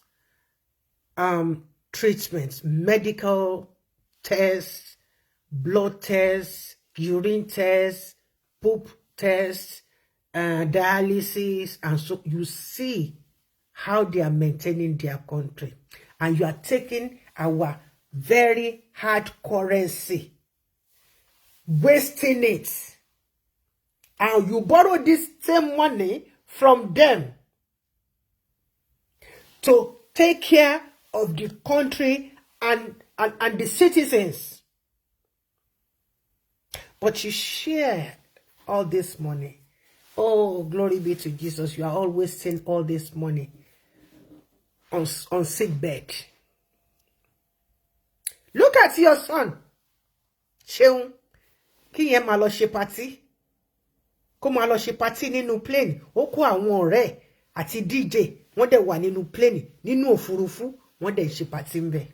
treatments, medical tests, blood tests, urine tests, poop tests, dialysis, and so you see how they are maintaining their country. And you are taking our very hard currency, wasting it. And you borrow this same money from them to take care of the country and the citizens. But you share all this money. Oh, glory be to Jesus. You are always wasting all this money on sick bed. Look at your son. Ṣeun, kí yẹn máa lọ ṣe party. Kó máa lọ ṣe party nínú plane. Ó kó àwọn ọ̀rẹ́ àti DJ. Wọ́n dẹ̀ wà nínú plane, nínú òfurufú. Wọ́n dẹ̀ ṣe party ńbẹ̀.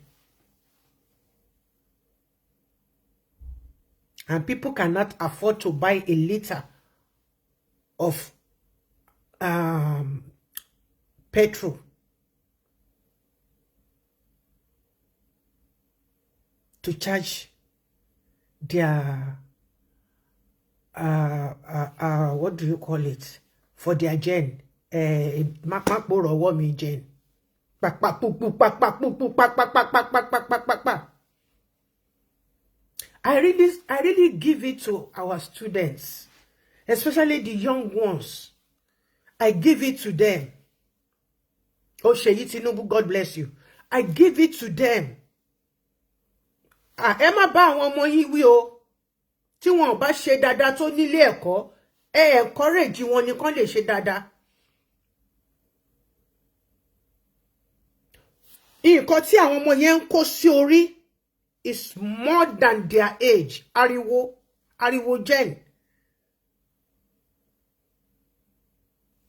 And people cannot afford to buy a liter of petrol to charge their what do you call it, for their gen. Gen. I really give it to our students, especially the young ones. I give it to them. Oh, Seyi Tinubu, God bless you. I give it to them. Ẹ má bá àwọn ọmọ yín wí o. Tí wọn bá ṣe dáadáa tó nílé ẹ̀kọ́, encourage wọn ni kàn lè ṣe dáadáa. Nǹkan tí àwọn ọmọ yẹn ń kó sí orí is more than their age. Ariwo gen.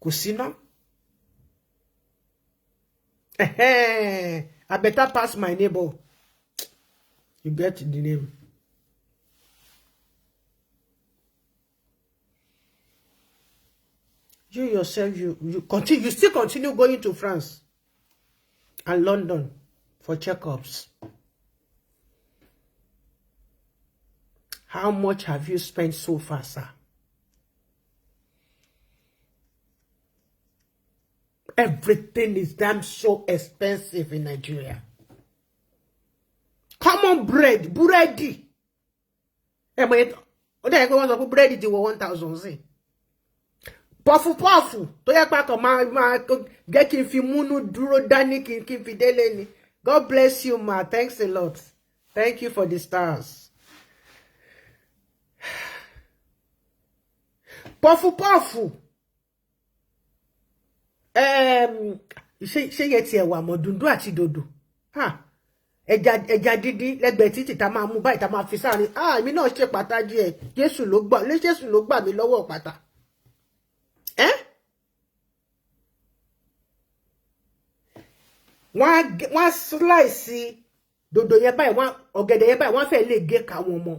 Kò sí ná. I better pass my neighbor. You get the name. You yourself, you still continue going to France and London for checkups. How much have you spent so far, sir? Everything is damn so expensive in Nigeria. Common bread, bready. Bread ti wo 1,000 sí. Puffy. Tó yẹ pa kan máa jẹ́ kí n fi múnú dúró dání kí n fi délé ni. God bless you, ma. Thanks a lot. Thank you for the stars. Puffy. Ṣé yẹ ti ẹ̀wà mọ̀ dùndún àti dòdò. Ha. Ẹja dídí lẹ́gbẹ̀ẹ́ títì tá máa mú báyìí tá máa fi sáàrin. Èmi náà ṣe pàtàkì ẹ̀. Jésù ló gbà mí lọ́wọ́ pàtà. Wọ́n slice dòdò yẹn báyìí, ọ̀gẹ̀dẹ̀ yẹn báyìí, wọ́n fẹ́ lè gé ka wọn mọ́.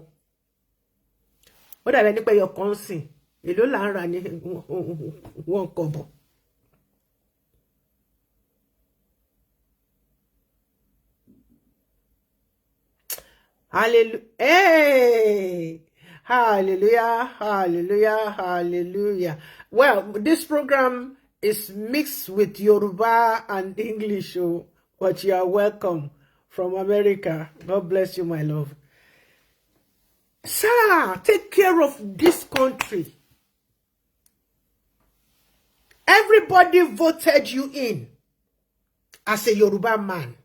Ó dàbí ẹni pé yọ kan sìn. Èló là ń rà ní wọ́n kọ̀bọ̀. Hallelujah. Hey! Hallelujah. Well, this program is mixed with Yoruba and English, but you are welcome from America. God bless you, my love. Sir, take care of this country. Everybody voted you in as a Yoruba man.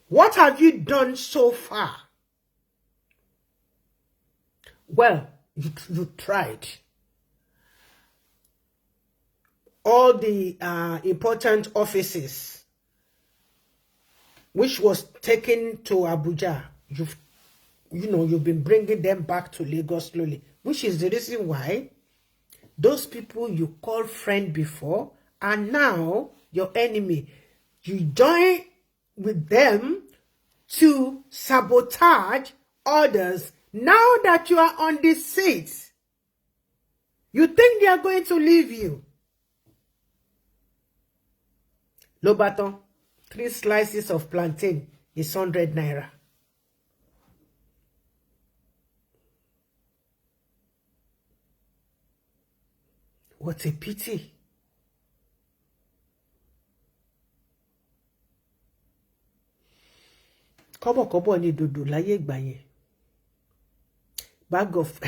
What have you done so far? Well, you tried. All the important offices which was taken to Abuja, you've been bringing them back to Lagos slowly, which is the reason why those people you called friend before are now your enemy. You join with them to sabotage others. Now that you are on this seat, you think they are going to leave you. Lobaton, 3 slices of plantain is 100 naira. What a pity. Kọ́bọ̀kọ́bọ̀ ni dòdò láyé ìgbà yẹn. Bag of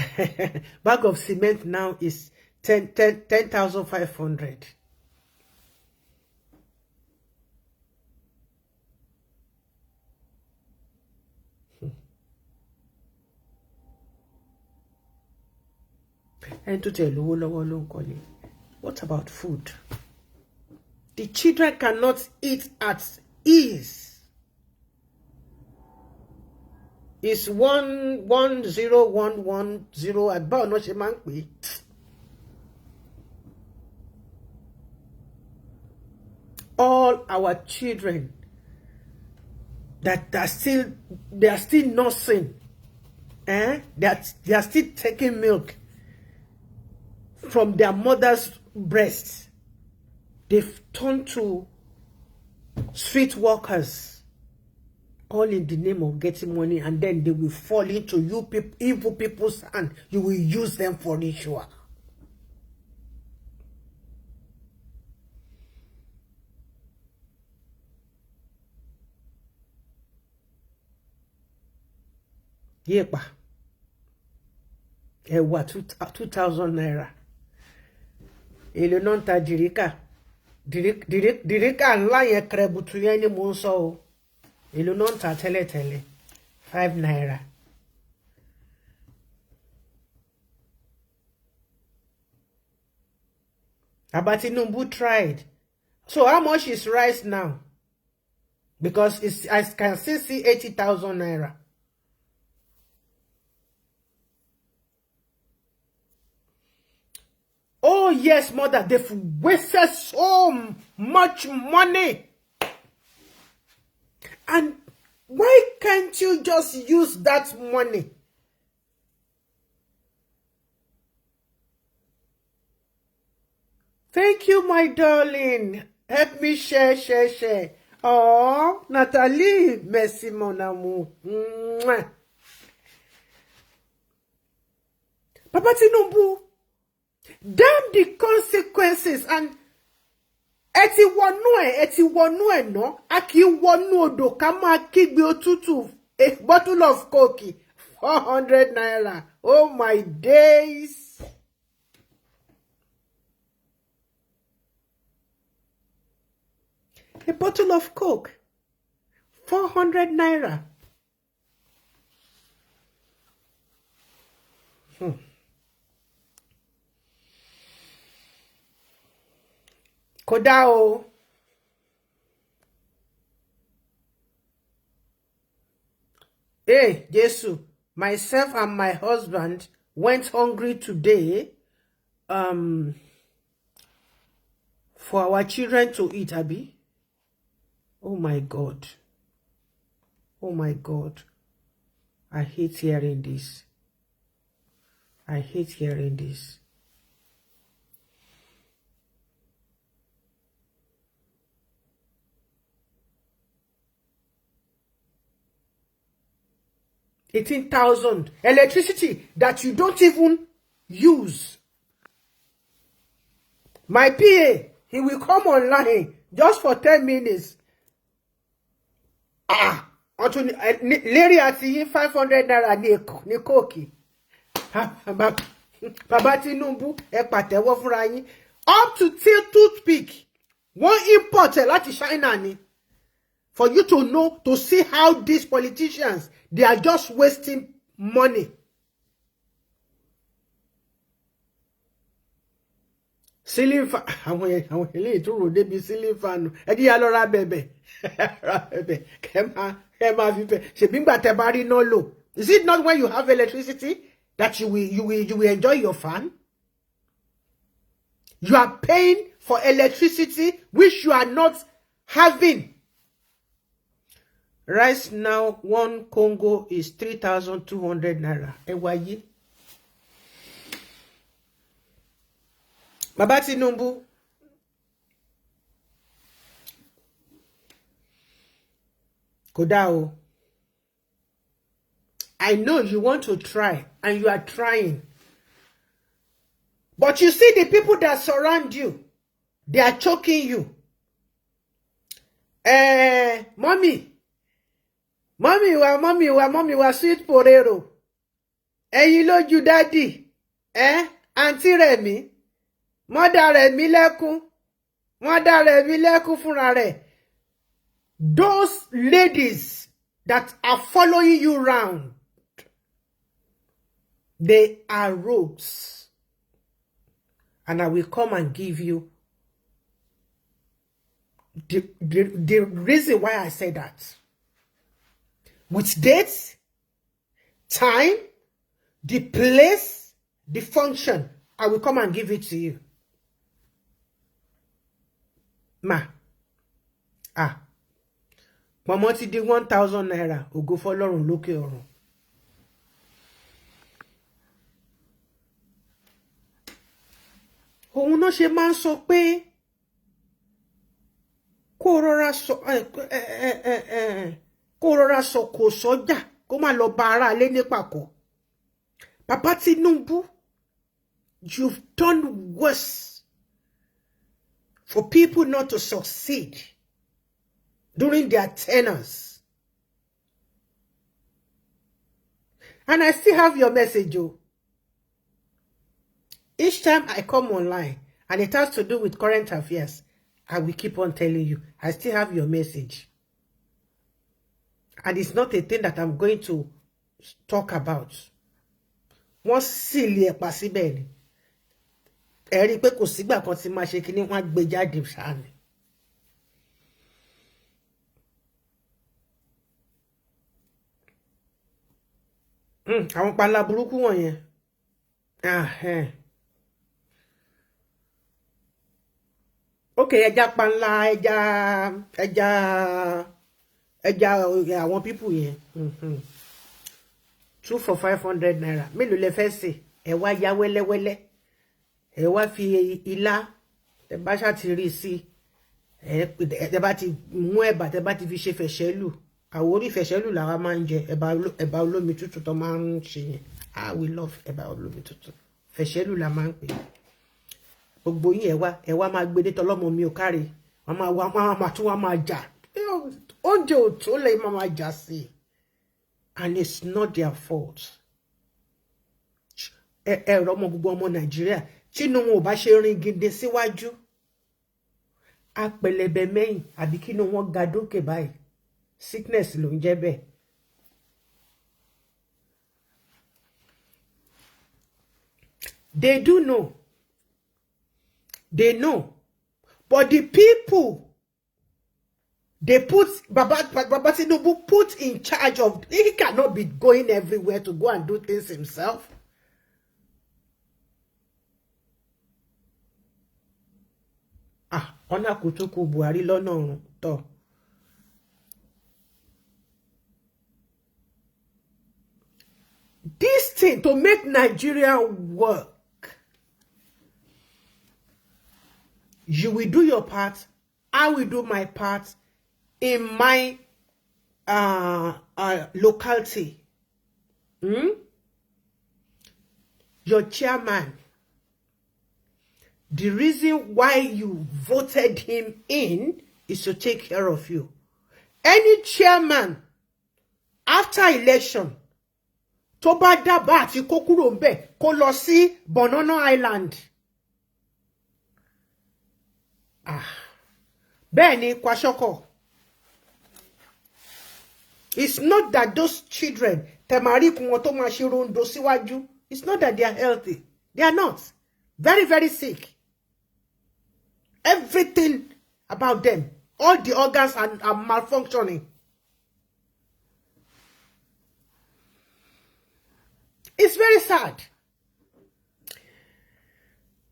bag of cement now is 10,500. And to tell you, what about food? The children cannot eat at ease. It's 10110 about no she. All our children that are still nursing, they are still taking milk from their mother's breast. They've turned to street workers, all in the name of getting money, and then they will fall into evil people's hand. You will use them for ritual. Yepa. Ewa 2,000 naira. Ele non ta dirika. Dirika ńlá yẹn krebutu yẹn ni mo ń sọ o. Èló náà ń ta tẹ́lẹ̀tẹ́lẹ̀ 5 naira. Baba Tinubu tried. So how much is rice now? Because I can still see 80,000 naira. Oh yes, mother, they've wasted so much money. And why can't you just use that money? Thank you, my darling. Help me share. Oh, Natalie, merci mon amour. Mwah. Papa Tinubu, damn the consequences, and eti wonu no, aki wonu odo kama kigbe otutu, a bottle of Coke, 400 naira. Oh my days. A bottle of Coke, 400 naira. Kodao. Hey, Jesus, myself and my husband went hungry today for our children to eat, Abi. Oh my God. Oh my God. I hate hearing this. I hate hearing this. $18,000 electricity that you don't even use. My PA, he will come online just for 10 minutes. Larry ati 500 naira ni Coke. Baba Tinubu, pàtẹ́wọ́ fúnra yín. Up to till toothpick. One import láti China ni. For you to know, to see how these politicians, they are just wasting money. Ceiling fan, àwọn eléyìí tó rò débi ceiling fan. Ẹ di ya lọ ra bẹ̀bẹ̀. Ra bẹ̀bẹ̀. Kẹ́ máa fi bẹ̀. Ṣebí ńgbà tẹ́ bá rí iná lò. Is it not when you have electricity that you will enjoy your fan? You are paying for electricity which you are not having. Rice now, 1 Congo is 3,200 naira. Ewaye. Baba Tinubu. Kodao. I know you want to try, and you are trying. But you see the people that surround you, they are choking you. Mommy wa sweet potato. Ẹ̀yin lójú daddy. Auntie Remi. Mother Remi lẹ́kún. Mother Remi lẹ́kún fúnra rẹ̀. Those ladies that are following you around, they are rogues. And I will come and give you the reason why I say that. With dates, time, the place, the function, I will come and give it to you. Mama ti di 1,000 naira. Ògo fọ́lọ́run lókè ọ̀run. Òun náà ṣe máa ń sọ pé kó rọra sọ kò sọ́jà kó má lọ bá ara lé ní pàkọ́. Papa Tinubu, you've done worse for people not to succeed during their tenures. And I still have your message, oh. Each time I come online and it has to do with current affairs, I will keep on telling you, I still have your message. And it's not a thing that I'm going to talk about. Wọ́n sì lè pa síbẹ̀ ni. Ẹ rí pé kò sígbà kan tí máa ṣe kíní wọ́n gbé jáde ṣáà ni. Àwọn pala burúkú wọ̀nyẹn. Okay, ẹja panla, ẹja àwọn people yẹn. 2 for 500 naira. Mélòó lẹ fẹ́ ṣe? Ẹ wá ya wẹ́lẹ́wẹ́lẹ́. Ẹ wá fi ilá. Tẹ́ bá ṣá ti rí sí. Tẹ́ bá ti mú ẹ̀bà, tẹ́ bá ti fi ṣe fẹ̀ṣẹ́lù. Àwòrí fẹ̀ṣẹ́lù làwa máa ń jẹ. Ẹ̀bà olómi tútù tó máa ń ṣe yẹn. We love ẹ̀bà olómi tútù. Fẹ̀ṣẹ́lù la máa ń pè. Gbogbo yín ẹ wá máa gbé dé tọlọ́mọ mi ò káre. Wọ́n máa tún wá máa jà. Oúnjẹ ò tó lè máa jà sí. And it's not their fault. Ẹ̀rọ ọmọ gbogbo ọmọ Nàìjíríà tínú wọn ò bá ṣe rin gidi síwájú. Apẹlẹbẹ mẹ́yìn àbí kínú wọn ga dókè báyìí. Sickness ló ń jẹ́ bẹ́ẹ̀. They do know. They know. But the people they put Baba Tinubu put in charge of, he cannot be going everywhere to go and do things himself. Ona kutuku Buhari lọ́nà ọ̀run tó. This thing to make Nigeria work, you will do your part, I will do my part in my locality. Your chairman, the reason why you voted him in is to take care of you. Any chairman after election, tó bá dábàá àti kó kúrò ńbẹ̀ kó lọ sí Banana Island. Bẹ́ẹ̀ni Kwashiorkor. It's not that those children, tẹ̀máríkù wọn tó máa ṣe rondo síwájú, it's not that they are healthy. They are not. Very, very sick. Everything about them, all the organs are malfunctioning. It's very sad.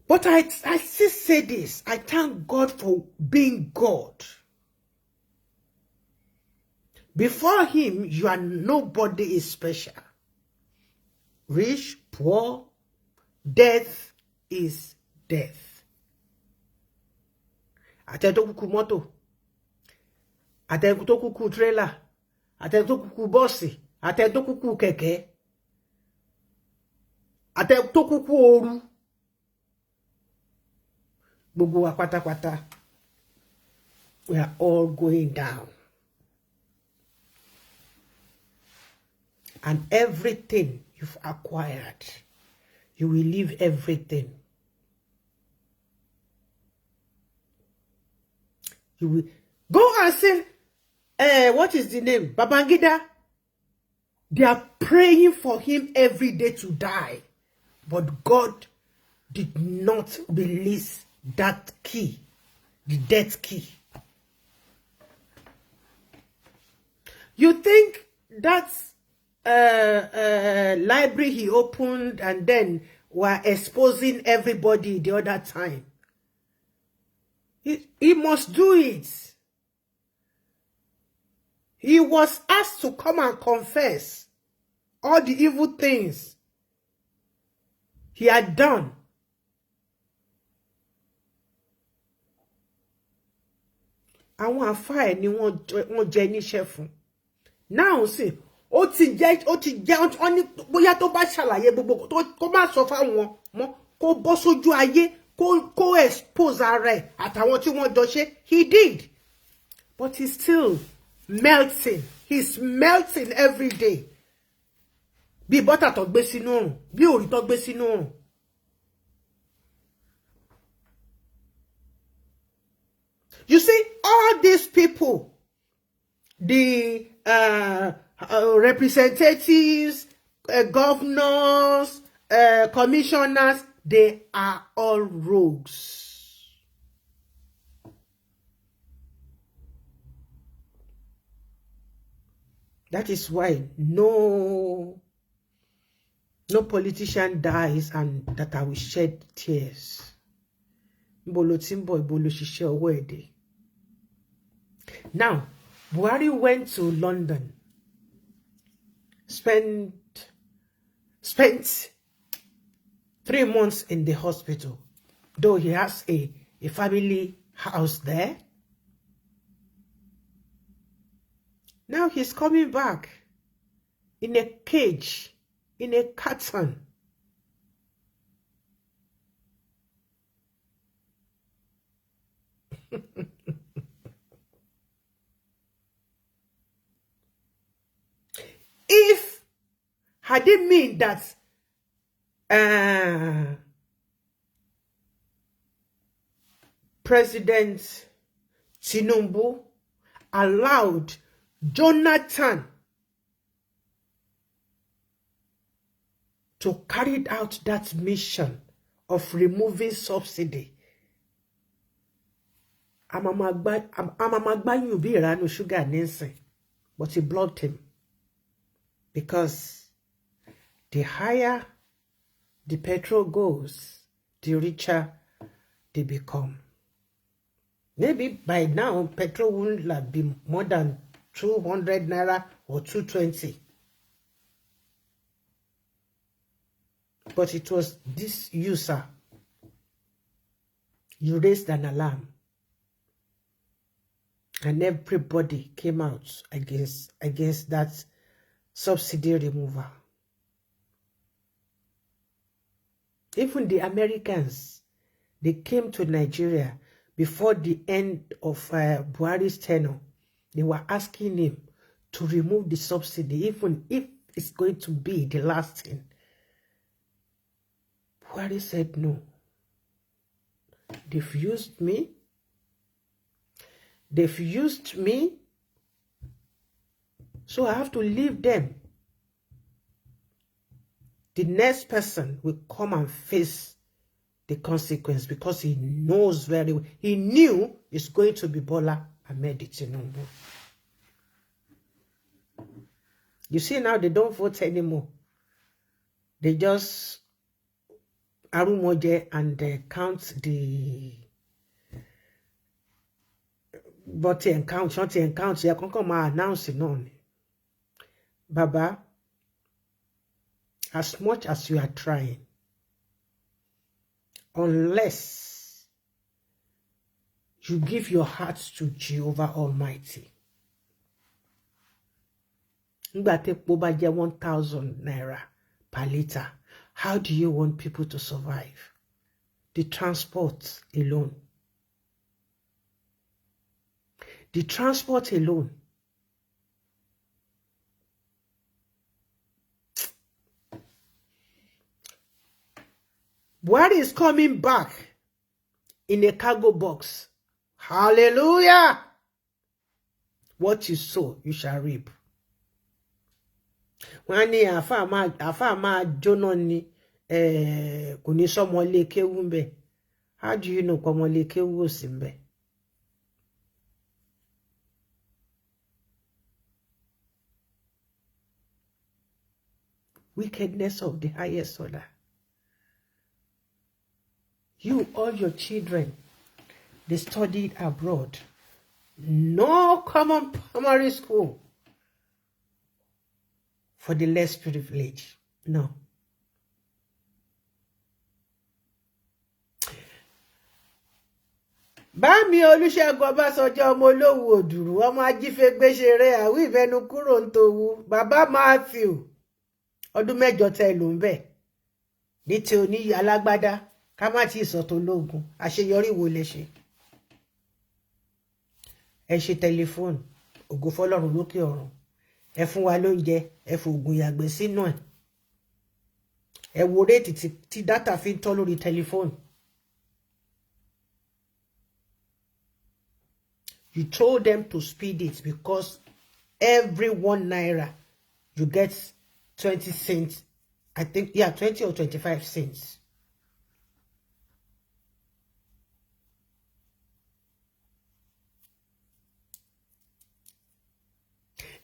But I still say this. I thank God for being God. Before him, you are nobody is special. Rich, poor, death is death. Atẹ́tókùkù mọ́tò, atẹ́tókùkù trailer, atẹ́tókùkù bọ́ọ̀sì, atẹ́tókùkù kẹ̀kẹ́, atẹ́tókùkù ooru. Gbogbo wa pátápátá. We are all going down. And everything you've acquired, you will leave everything. You will go and say, what is the name? Babangida. They are praying for him every day to die. But God did not release that key, the death key. You think that's library he opened and then were exposing everybody the other time? He must do it. He was asked to come and confess all the evil things he had done. Àwọn àfáà ni wọ́n jẹ níṣẹ́ fún. Now see, ó ti jẹ́ ó ní bóyá tó bá ṣàlàyé gbogbo kó má sọ fáwọn mọ́ kó bọ́ sójú ayé kó expose ara ẹ̀ àtàwọn tí wọ́n jọ ṣe. He did. But he's still melting. He's melting every day. Bí bọ́tà tó gbé sínú òrùn, bí òrí tó gbé sínú òrùn. You see, all these people, the representatives, governors, commissioners, they are all rogues. That is why no politician dies and that I will shed tears. Now, Buhari went to London, spent 3 months in the hospital, though he has a family house there. Now he's coming back in a cage, in a carton. If had it mean that President Tinubu allowed Jonathan to carry out that mission of removing subsidy, Amamagba be Ranu sugar Nancy, but he blocked him. Because the higher the petrol goes, the richer they become. Maybe by now, petrol won't be more than 200 naira or 220. But it was this user. You raised an alarm. And everybody came out against that subsidy removal. Even the Americans, they came to Nigeria before the end of Buhari's tenure. They were asking him to remove the subsidy, even if it's going to be the last thing. Buhari said no. They've used me. They've used me. So I have to leave them. The next person will come and face the consequence because he knows very well. He knew it's going to be Bola Ahmed Tinubu. You see now they don't vote anymore. They just Arumoje and they count the but and count, shorty and count. You can come announcing on. Baba, as much as you are trying, unless you give your heart to Jehovah Almighty, Ngate Boba 1,000 naira per liter. How do you want people to survive? the transport alone. The transport alone. Buhari is coming back in a cargo box. Hallelujah! What you sow, you shall reap. Wọ́n ní àfáà máa jóná ni kò ní sọ́mọ lé kéwú ńbẹ̀. How do you know pọ́mọ lé kéwú ò sí ńbẹ̀? Wickedness of the highest order. You, all your children, they studied abroad. No common primary school for the less privileged. No. Bámi Olúṣẹ́gun Ọbásanjọ́ ọmọ olówó òdùrú ọmọ ajífẹ́gbéṣeré àwí ìfẹnu kúrò ń towú bàbá Matthew ọdún 8 tẹ ló ń bẹ̀ ní ti oníyì alágbádá ká má ti ìsọ̀tò ológun àṣeyọrí wo lẹ ṣe ẹ ṣe tẹlifóònù ògo fọ́lọ́run lókè ọ̀run ẹ fún wa lóúnjẹ ẹ fòògùn yàgbẹ́ sínú ẹ wo réètì tí dátà fi ń tọ́ lórí tẹlifóònù. You told them to speed it because every 1 naira you get 20 cents. I think, yeah, 20 or 25 cents.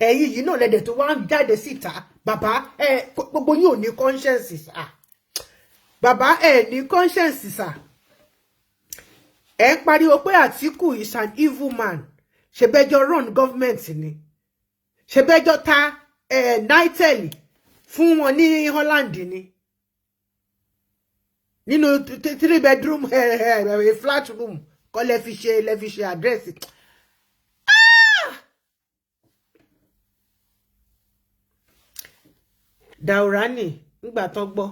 You know, let the one guy the sitter, Baba, gbogbo yín ò ní conscience, sir. Baba, ní conscience, sir. Ẹ pariwo pé Atiku is an evil man. Ṣebẹ́jọ́ run government ni. Ṣebẹ́jọ́ ta Nitel fún wọn ní Holland ni. Nínú 3 bedroom flat room kọ́ lẹ fi ṣe address. Daura ni nígbà tó gbọ́.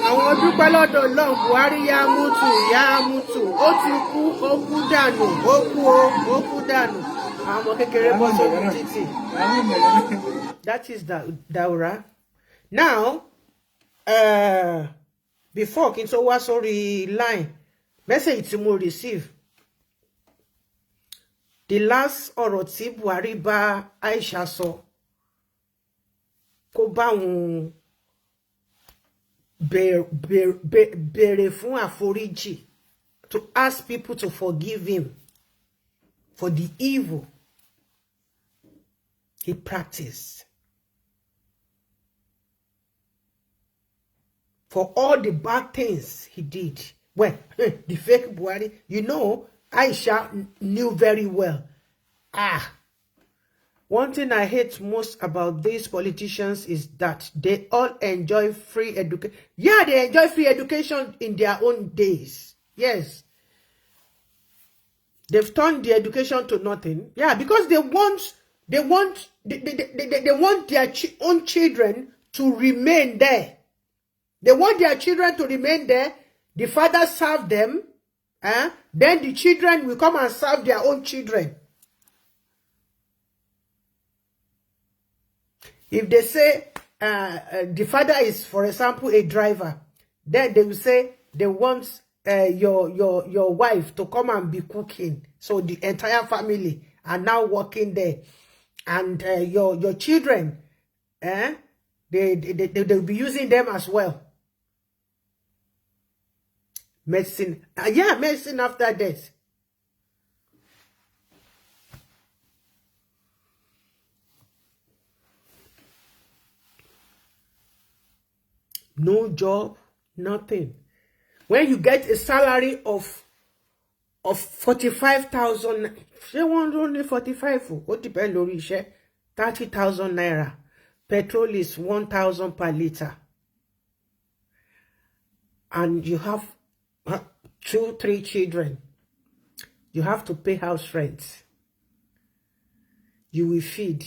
Àwọn dúpẹ́ lọ́dọ̀ Ọlọ́run Buhari yá mútù ó ti kú ó kú dànù ó kú dànù àwọn ọmọ kékeré bọ́ sórí títì. That is Daura. Now before kí n tó wá sórí line message tí mo receive the last ọ̀rọ̀ tí Buhari bá Aisha sọ kó bá wọn bẹ̀rẹ̀ fún àforíjì to ask people to forgive him for the evil he practiced, for all the bad things he did. Well, the fake Buhari, you know, Aisha knew very well. One thing I hate most about these politicians is that they all enjoy free education. Yeah, they enjoy free education in their own days. Yes. They've turned the education to nothing. Yeah, because they want their own children to remain there. They want their children to remain there. The father serve them. Then the children will come and serve their own children. If they say the father is, for example, a driver, then they will say they want your wife to come and be cooking. So the entire family are now working there. And your children, they'll be using them as well. Medicine. Yeah, medicine after death. No job, nothing. When you get a salary of 45,000, she want only 45. What depend on 30,000 naira. petrol is 1,000 per liter, and you have 2, 3 children, you have to pay house rent. You will feed.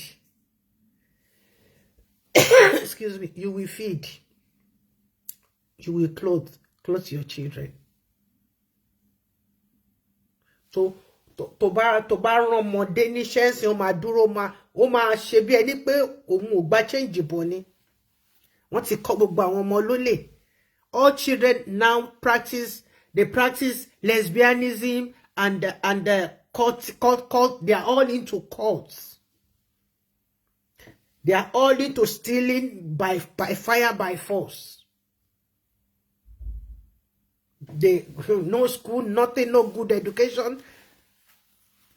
Excuse me. You will feed. You will clothe your children. So tó bá rán ọmọdé níṣẹ́ sí ó máa dúró ó máa ṣe bí ẹni pé òun ò gba change bọ̀ ni. Wọ́n ti kọ́ gbogbo àwọn ọmọ lólè. All children now practice lesbianism and cult. They are all into cults. They are all into stealing by fire, by force. They no school, nothing, no good education.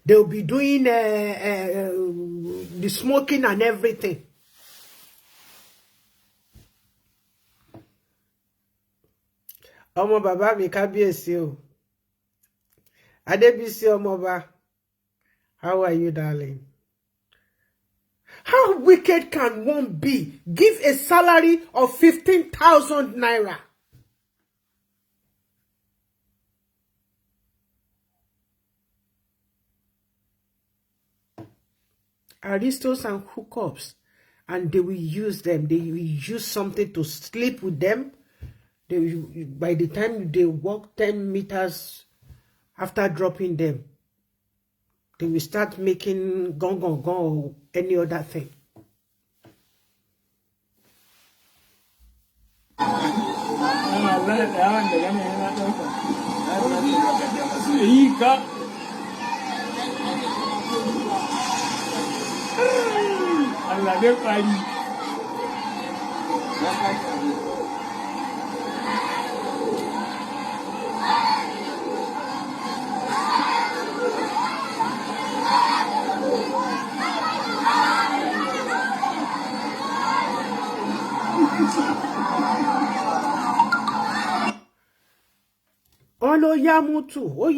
They'll be doing the smoking and everything. Ọmọ bàbá mi kábíyèsí o. Adébísí ọmọba. How are you, darling? How wicked can one be? Give a salary of 15,000 naira. Aristos and hookups, and they will use them. They will use something to sleep with them. By the time they walk 10 meters after dropping them, they will start making gong or any other thing. Olo ya mutu, o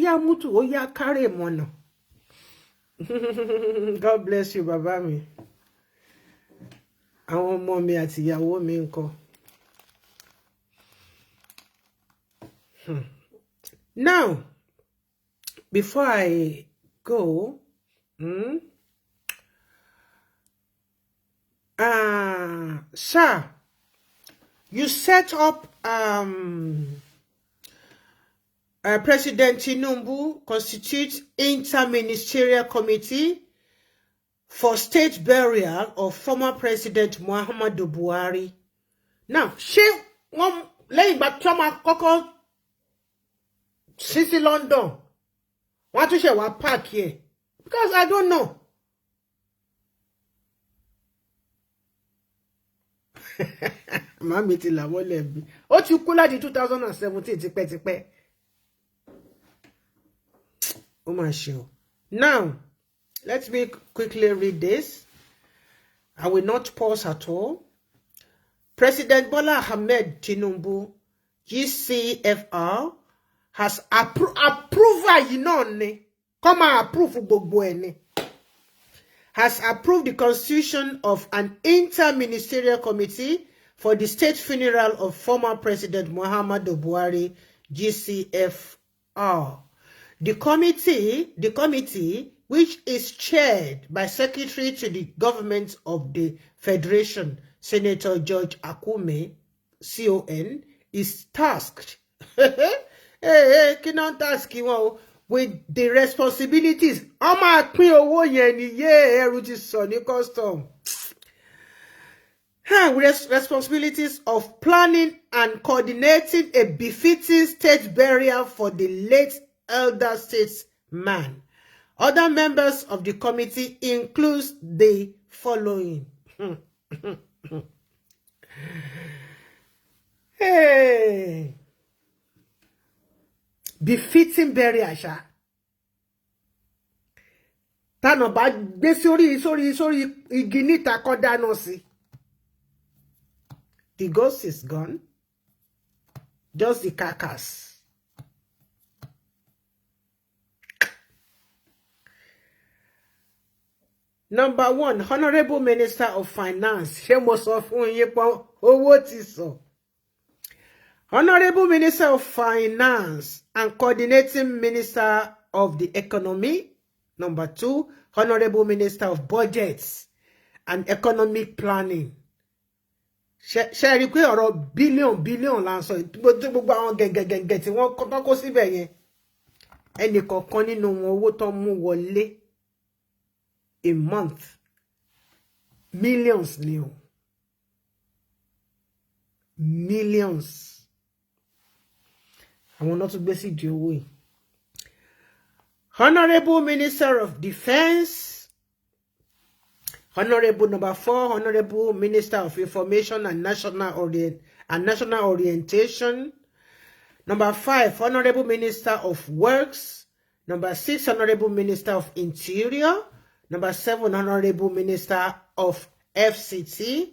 ya kare mono. God bless you, baba mi. Àwọn ọmọ mi àti ìyàwó mi ńkọ́. Now, before I go, sir, you set up President Tinubu constitutes Inter-Ministerial Committee for state burial of former President Muhammadu Buhari. Now, ṣé wọ́n lẹ́yìn ìgbà tí wọ́n máa kọ́kọ́ sí London, wọ́n tún ṣe wá park here? Because I don't know. Màmí ti là wọ́n lẹ́bi. Ó ti kú láti 2017 tipẹ́tipẹ́. Ó mà ṣe o. Now, let me quickly read this. I will not pause at all. President Bola Ahmed Tinubu, GCFR, has approval, you know, come and approve gbogbo eni. Has approved the constitution of an inter-ministerial committee for the state funeral of former President Muhammadu Buhari, GCFR. The committee, which is chaired by Secretary to the Government of the Federation, Senator George Akume, CON, is tasked with the responsibilities. With responsibilities of planning and coordinating a befitting state burial for the late elder statesman. Other members of the committee include the following. Hey, befitting burial, sha. Tano ba gbé sórí igi níta kó dáná sí. The ghost is gone. Just the carcass. Number 1, Honorable Minister of Finance. Ṣé mo sọ fún yín pé owó ti sọ. Honorable Minister of Finance and Coordinating Minister of the Economy. Number 2, Honorable Minister of Budgets and Economic Planning. Ṣé rí pé ọ̀rọ̀ billion là ń sọ gbogbo àwọn gẹ̀gẹ̀gẹ̀gẹ̀ tí wọ́n kó síbẹ̀ yẹn. Ẹnì kọ̀ọ̀kan nínú wọn owó tó mú wọlé a month. Millions ni o. Millions. Àwọn náà tún gbé sí di owó yìí. Honorable Minister of Defense. Honorable number 4, Honorable Minister of Information and National Orientation. Number 5, Honorable Minister of Works. Number 6, Honorable Minister of Interior. Number 7, Honorable Minister of FCT.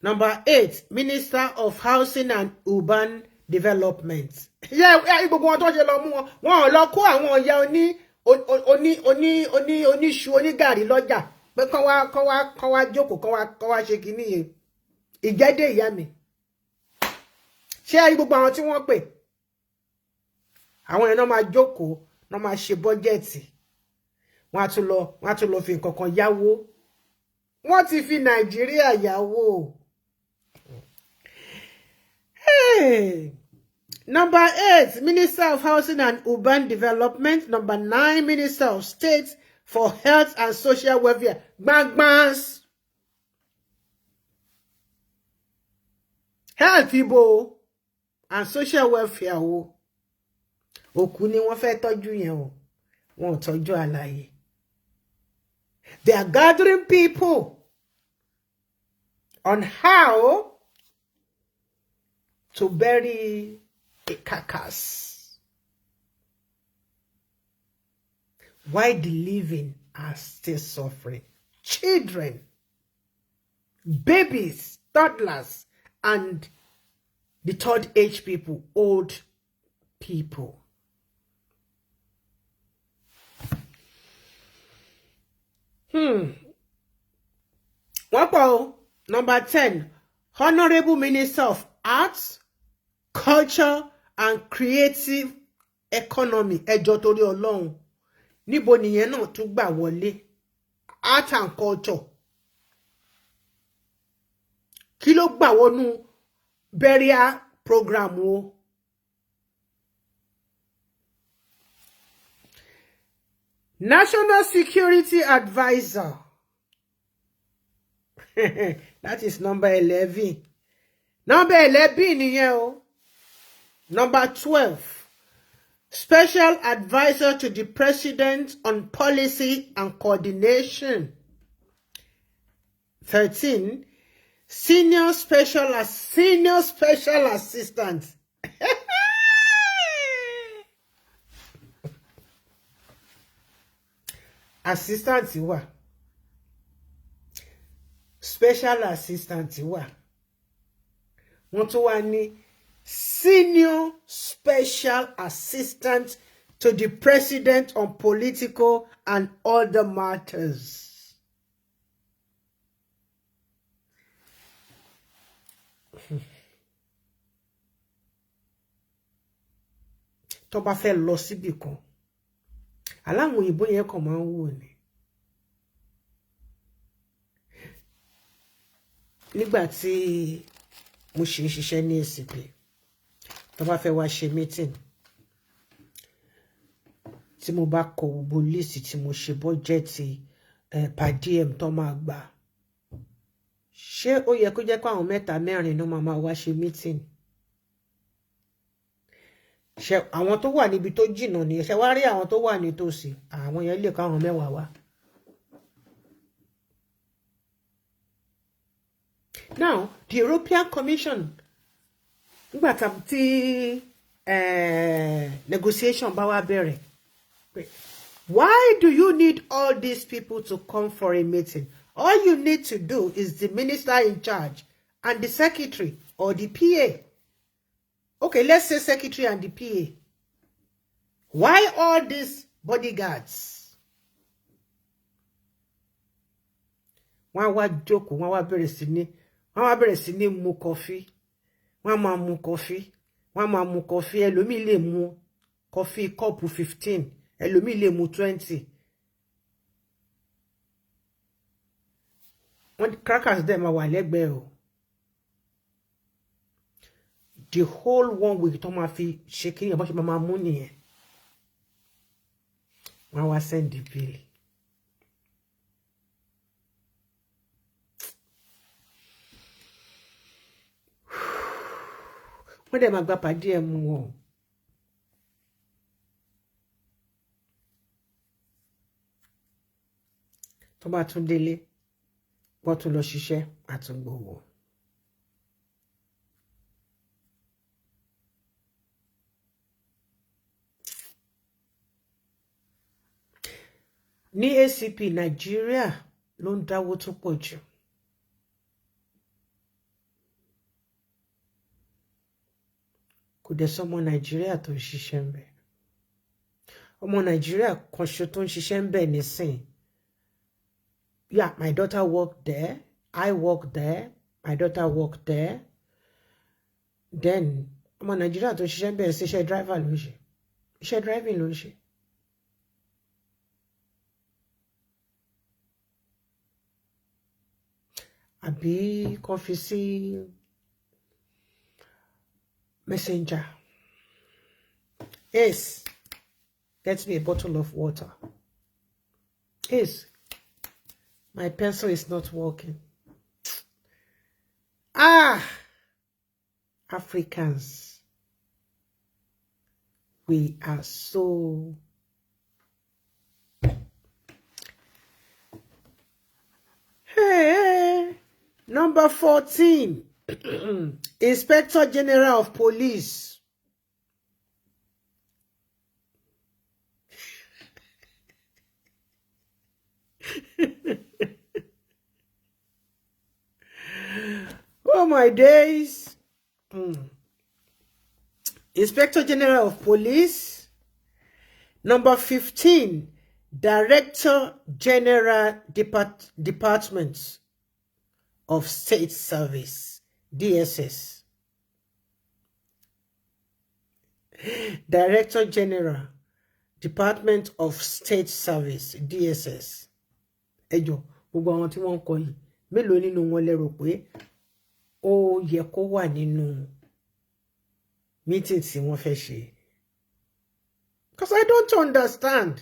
Number 8, Minister of Housing and Urban Development. Gbogbo wọn tó ṣe lọ mú wọn lọ kó àwọn ìyá oníṣu onígàrí lọ́jà pé kán wá jókòó kán wá ṣe kíní yẹn. Ìjẹ́dé ìyá mi. Ṣé gbogbo àwọn tí wọ́n pè àwọn èèyàn máa jókòó náà máa ṣe bọ́jẹ̀tì wọ́n á tún lọ fi nǹkan kan yáwó. Wọ́n ti fi Nàìjíríà yáwó. Hey. Number 8, Minister of Housing and Urban Development. Number 9, Minister of State for Health and Social Welfare. Gbangbans. Health ibo and social welfare o. Òkú ni wọ́n fẹ́ tọ́jú yẹn o. Wọ́n ò tọ́jú alààyè. They are gathering people on how to bury a carcass. Why the living are still suffering? Children, babies, toddlers, and the third age people, old people. Number 10, Honorable Minister of Arts, Culture, and Creative Economy. Ẹjọ́ torí Ọlọ́run. Níbo nìyẹn náà tún gbà wọlé? Art and Culture. Kí ló gbà wọnú burial program o? National Security Advisor. That is number 11. Number 11 nìyẹn o. Number 12, Special Advisor to the President on Policy and Coordination. 13, Senior Special Assistant. Assistant wà. Special Assistant wà. Wọ́n tún wà ní Senior Special Assistant to the President on Political and Other Matters. Tó bá fẹ́ lọ síbì kan, aláwọn òyìnbó yẹn kàn máa ń wò ni. Nígbà tí mo ṣe ń ṣiṣẹ́ ní SCP, tó bá fẹ́ wá ṣe meeting, tí mo bá kọ gbogbo list tí mo ṣe bọ́jẹ́tì per diem tó máa gbà, ṣé ó yẹ kó jẹ́ pé àwọn 3-4 ló máa wá ṣe meeting? Ṣé àwọn tó wà níbi tó jìnnà ni ṣé wá rí àwọn tó wà nítòsí, àwọn yẹn lè kó àwọn 10 wá. Now, the European Commission, nígbà tí negotiation bá wá bẹ̀rẹ̀, why do you need all these people to come for a meeting? All you need to do is the minister in charge and the secretary or the PA. Okay, let's say secretary and the PA. Why all these bodyguards? wọ́n wá jókòó, wọ́n wá bẹ̀rẹ̀ sí ní mu coffee. Wọ́n máa mu coffee. Wọ́n máa mu coffee. Ẹlòmíì lè mu coffee cup 15. Ẹlòmíì lè mu 20. Wọ́n crackers dem máa wà lẹ́gbẹ̀ẹ́ o. The whole 1 week tó máa fi ṣe kí yẹn bó ṣe máa mú nìyẹn. Wọ́n wá send the bill. Wọ́n dẹ̀ máa gba pàdé ẹ̀ mú wọn. Tó bá tún délé, wọ́n tún lọ ṣiṣẹ́ àtúngbòwò. Ní ACP Nàìjíríà ló ń dáwó tó pọ̀ jù. Kò dẹ̀ sọ́mọ Nàìjíríà tó ń ṣiṣẹ́ ń bẹ̀. Ọmọ Nàìjíríà kan ṣo tó ń ṣiṣẹ́ ń bẹ̀ nísìn. Yeah, my daughter worked there. I worked there. My daughter worked there. Then, ọmọ Nàìjíríà tó ń ṣiṣẹ́ ń bẹ̀ sí iṣẹ́ driver ló ń ṣe. Iṣẹ́ driving ló ń ṣe. Àbí kàn fi sí messenger. Ace, get me a bottle of water. Ace, my pencil is not working. Africans, we are so Number 14, Inspector General of Police. Oh my days. Inspector General of Police. Number 15, Director General Department of State Service, DSS. Director General Department of State Service, DSS. Ẹjọ́, gbogbo àwọn tí wọ́n kọ yìí, mélòó nínú wọn lẹ rò pé ó yẹ kó wà nínú meeting tí wọ́n fẹ́ ṣe? Because I don't understand.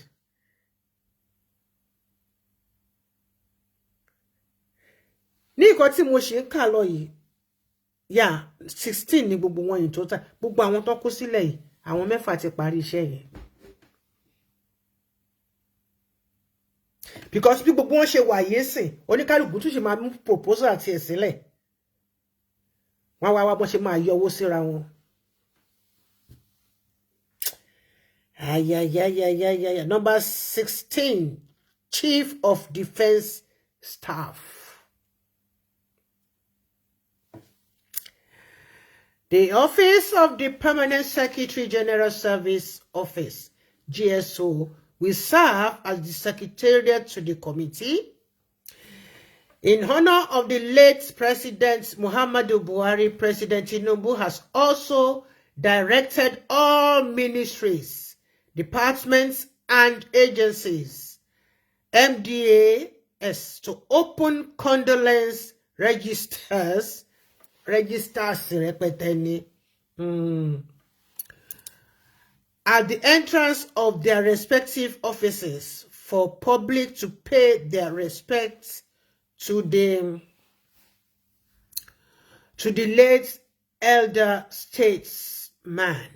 Ní nǹkan tí mo ṣe ń kà lọ yìí, 16 ni gbogbo wọn in total. Gbogbo àwọn tó kú sílẹ̀ yìí, àwọn 6 ti parí iṣẹ́ yẹn. Because bí gbogbo wọn ṣe wà yé sìn, oníkálùkù tún ṣe máa mú proposal àti ẹ̀ sílẹ̀. Wọ́n wá bọ́n ṣe máa yọ owó síra wọn. Number 16, Chief of Defense Staff. The Office of the Permanent Secretary General Service Office, GSO, will serve as the secretariat to the committee. In honor of the late President Muhammadu Buhari, President Tinubu has also directed all ministries, departments, and agencies, MDAs, to open condolence registers at the entrance of their respective offices for public to pay their respects to the late elder statesman.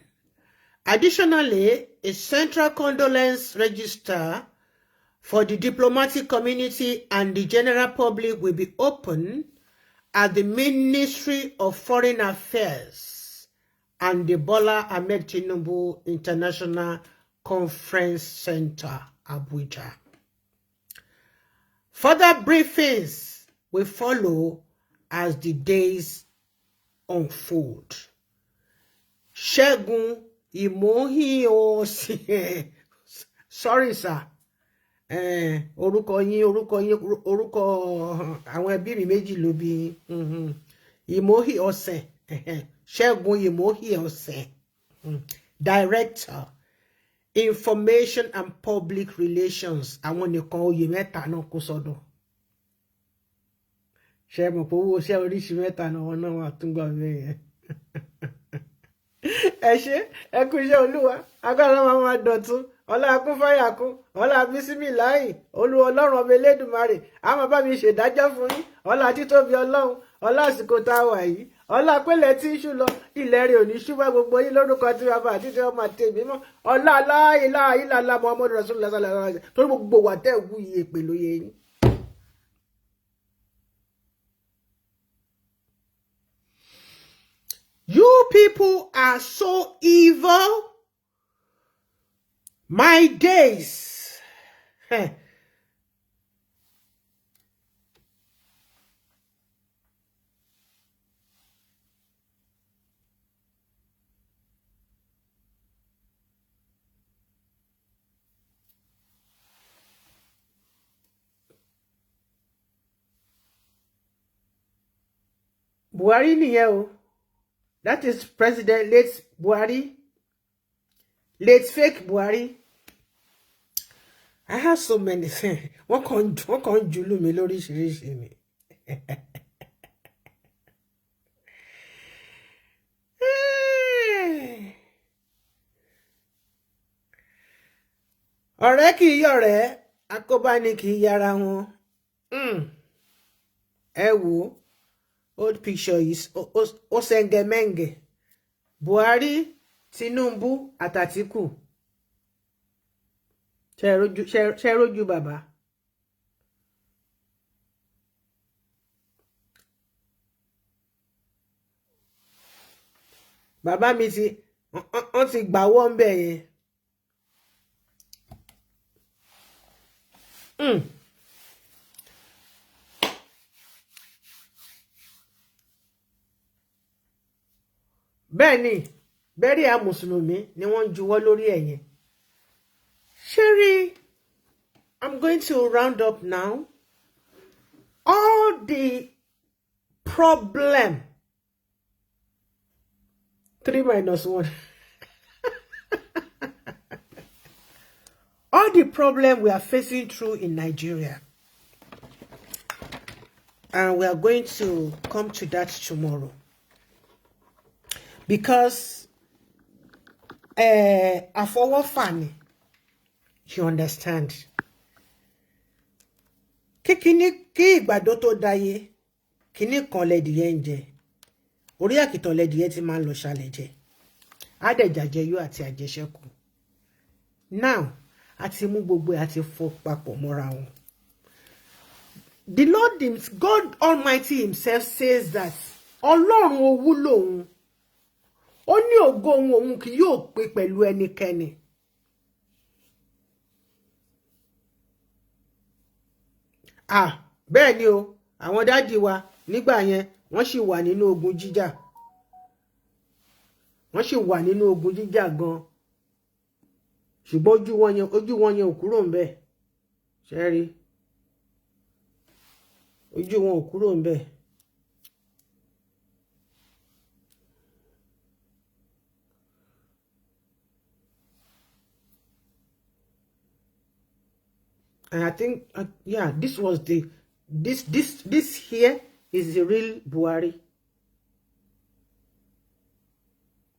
Additionally, a central condolence register for the diplomatic community and the general public will be opened at the Ministry of Foreign Affairs and the Bola Ahmed Tinubu International Conference Center, Abuja. Further briefings will follow as the days unfold. Ṣẹ́gun Ìmóhìnòsì, sorry sir, orúkọ yín orúkọ àwọn ẹbí mi méjì ló bí Ìmóhì Ọ̀sẹ̀ Ṣẹ́gun Ìmóhì Ọ̀sẹ̀ Director Information and Public Relations àwọn nìkan oyè mẹ́ta náà kó sọ́dọ̀ ṣe mọ̀ pé owó iṣẹ́ oríṣi mẹ́ta náà wọn náà wà tún gbà bẹ́ẹ̀ yẹn ẹ ṣé ẹ kú iṣẹ́ olúwa agbára máa dọ̀tún ọlá akún fáyà kún ọlá bísímìláì olúwa ọlọ́run ọba elédùmarè a máa bá mi ṣèdájọ́ fún yín ọlá títóbi ọlọ́run ọlá àsìkò tá a wà yìí ọlá pẹ̀lẹ́ tí ń ṣú lọ ilẹ̀ rẹ̀ ò ní ṣú bá gbogbo yín lórúkọ tí bàbá àti tí ọmọ àti èmi mọ́ ọlá aláìláìlá Muhammadu Rasulullah sallallahu alaihi wasallam torí gbogbo wà tẹ́ wú iye pè lóye yín. You people are so evil. My days. Buhari nìyẹn o. That is President late Buhari. Late fake Buhari. I have so many things. Wọ́n kàn jùlù mi lóríṣiríṣi ni. Ọ̀rẹ́ kì í yọ̀rẹ́, àkóbá ni kì í yára wọn. Ẹ wò, old picture is Osengemenge. Buhari, Tinubu, Atatiku. Ṣé rójú bàbá. Bàbá mi wọ́n ti gbà wọ́n bẹ̀ yẹn. Bẹ́ẹ̀ ni bẹ́rí a mùsùlùmí ni wọ́n juwọ́ lórí ẹ̀yẹn. Sherry, I'm going to round up now. All the problem 3 minus 1 all the problem we are facing through in Nigeria, and we are going to come to that tomorrow. Because àfọwọ́fà ni, you understand. Kí ìgbàdo tó dáyé, kíní kan lẹ́dìyẹ ń jẹ. Orí àkìtàn lẹ́dìyẹ ti máa ń lọ ṣàlẹ̀ jẹ. Adẹ̀jàjẹyó àti àjẹṣẹ́kù. Now, àti mú gbogbo àti fọ́ papọ̀ mọ́ra wọn. The Lord, God Almighty himself says that Ọlọ́run owú lòun. Ó ní ògo òun kì yóò pé pẹ̀lú ẹnikẹ́ni. Bẹ́ẹ̀ ni o, àwọn dádì wa nígbà yẹn wọ́n sì wà nínú ogun jíjà. Wọ́n sì wà nínú ogun jíjà gan. Ṣùgbọ́n ojú wọn yẹn ò kúrò ńbẹ̀. Ṣé rí? Ojú wọn ò kúrò ńbẹ̀. And I think, yeah, this was this here is the real Buhari.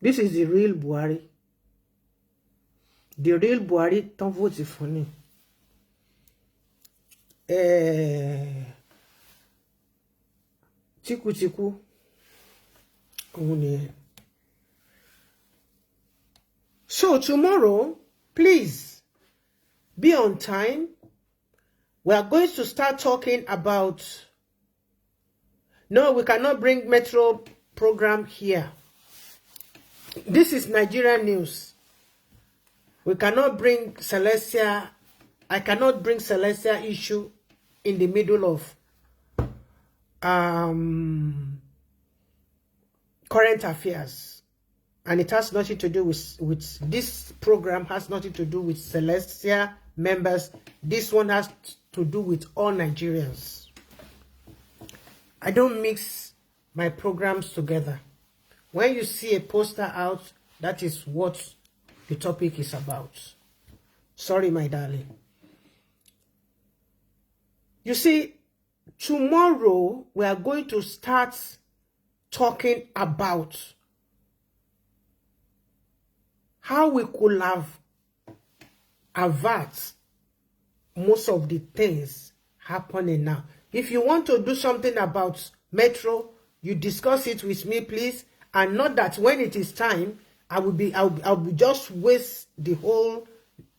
This is the real Buhari. The real Buhari don't vote for me. Tiku. So tomorrow, please be on time. We are going to start talking about... No, we cannot bring Metro program here. This is Nigerian news. We cannot bring Celestia. I cannot bring Celestia issue in the middle of current affairs. And it has nothing to do with this program has nothing to do with Celestia members. This one has to do with all Nigerians. I don't mix my programs together. When you see a poster out, that is what the topic is about. Sorry, my darling. You see, tomorrow we are going to start talking about how we could have avert most of the things happening now. If you want to do something about Metro, you discuss it with me, please. And not that when it is time, I'll be just waste the whole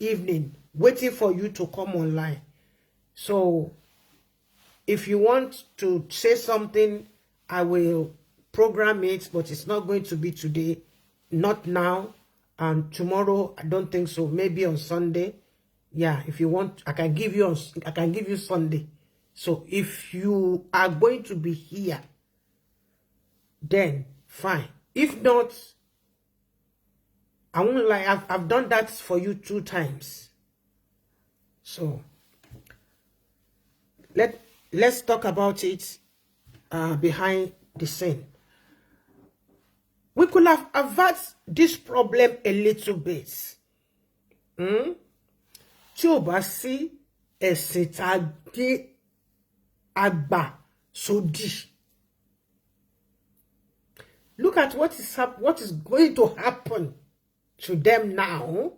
evening waiting for you to come online. So if you want to say something, I will program it, but it's not going to be today, not now, and tomorrow I don't think so. Maybe on Sunday. Yeah, if you want, I can give you Sunday. So if you are going to be here, then fine. If not, I won't lie, I've done that for you 2 times. So let's talk about it behind the scene. We could have averted this problem a little bit. Tí ó bá sí ẹ̀sìn tá gbé àgbà sódì. Look at what is going to happen to them now.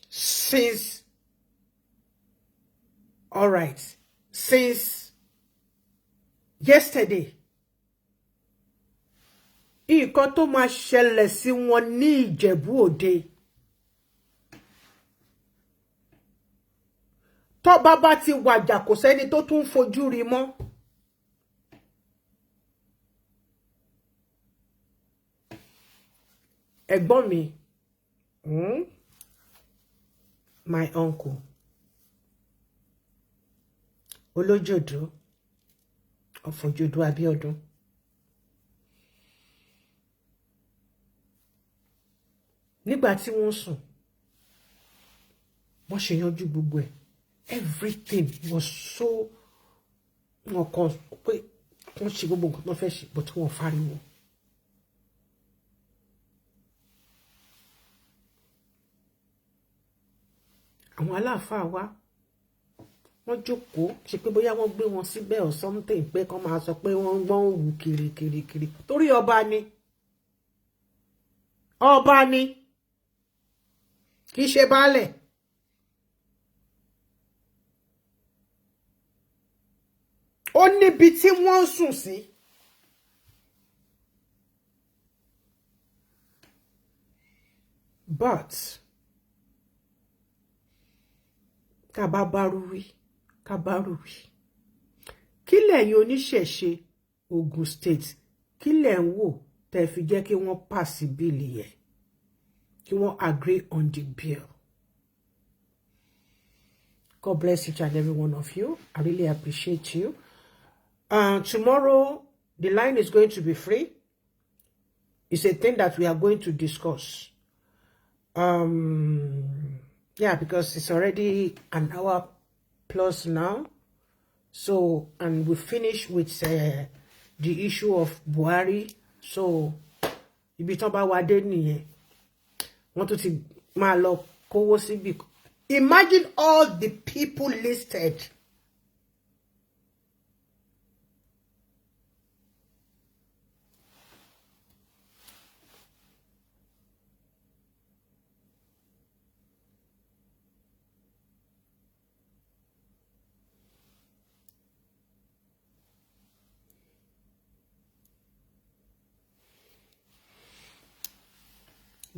Since yesterday, nǹkan tó máa ṣẹlẹ̀ sí wọn ní Ìjẹ̀bú Òde. Tó bá ti wàjà kò sẹ́ni tó tún fojú rí mọ́. Ẹ̀gbọ́n mi, my uncle, Olójòdú, Ọ̀fọ̀jòdú Abíọ́dún. Nígbà tí wọ́n sùn, wọ́n ṣe yanjú gbogbo ẹ̀. Everything was so wọ́n kàn pé wọ́n ṣe gbogbo nǹkan tó fẹ́ ṣe, but wọ́n fariwo. Àwọn aláàfáà wá, wọ́n jókòó, ṣe pé bóyá wọ́n gbé wọn síbẹ̀ or something, pé kán máa sọ pé wọ́n gbọ́n wù kiri. Torí ọba ni. Ọba ni. Kì í ṣe baálẹ̀. Ó níbi tí wọ́n sùn sí. But kábàbárúwí. Kí lẹ̀yin oníṣẹ̀ṣe Ogun State, kí lẹ̀ ń wò tẹ́ fi jẹ́ kí wọ́n pass bill yẹn, kí wọ́n agree on the bill. God bless each and every one of you. I really appreciate you. Tomorrow, the line is going to be free. It's a thing that we are going to discuss. Yeah, because it's already an hour plus now. So, and we finish with the issue of Buhari. So, ibi tó bá wá dé nìyẹn. Wọ́n tún ti máa lọ kówó síbi. Imagine all the people listed.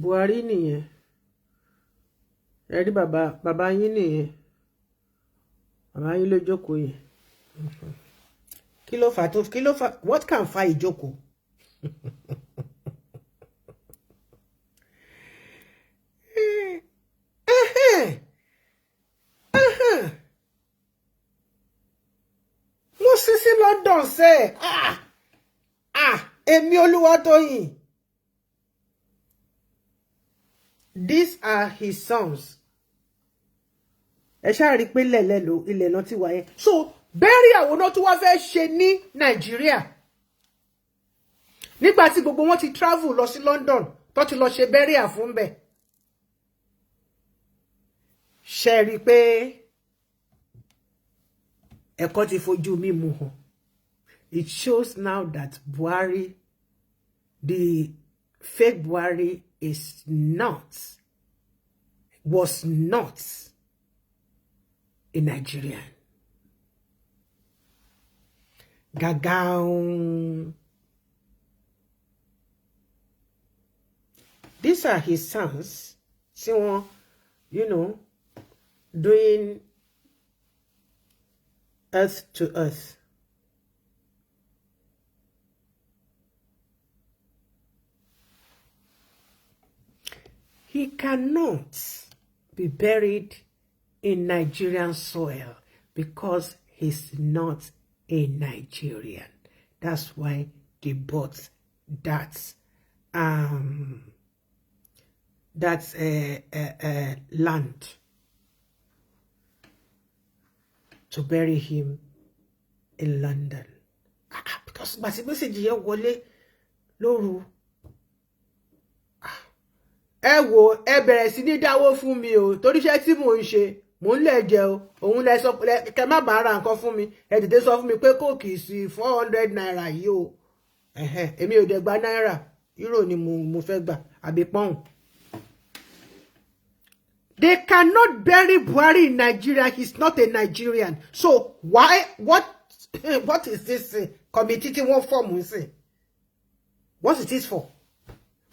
Buhari nìyẹn. Ẹ rí bàbá yín nìyẹn. Bàbá yín ló jókòó yẹn. Kí ló fà what can fa ìjókòó? Mo sí London ṣe. Èmi Olúwatóyìn. These are his sons. Ẹ ṣáà rí pé lẹ̀lẹ̀ ló ilẹ̀ náà ti wáyé. So burial wo náà tó wá fẹ́ ṣe ní Nàìjíríà. Nígbà tí gbogbo wọn ti travel lọ sí London tó ti lọ ṣe burial fún bẹ̀. Ṣé rí pé ẹ̀kọ́ ti fojú mi mú hàn. It shows now that Buhari, the fake Buhari, was not a Nigerian. Gagaun. These are his sons. See one, doing earth to earth. He cannot be buried in Nigerian soil because he's not a Nigerian. That's why they bought that land to bury him in London. Because message here wọlé lóru. Ẹ wò ẹ bẹ̀rẹ̀ sí ní dáwó fún mi o torí iṣẹ́ tí mò ń ṣe mò ń lè jẹ o òun lẹ sọ kẹ má bàa ra nǹkan fún mi ẹ tètè sọ fún mi pé kò kì í sí 400 naira yìí o èmi ò dẹ̀ gba náírà euro ni mo fẹ́ gbà àbí pound. They cannot bury Buhari in Nigeria. He's not a Nigerian. So why what is this committee tí wọ́n form ń What is this for?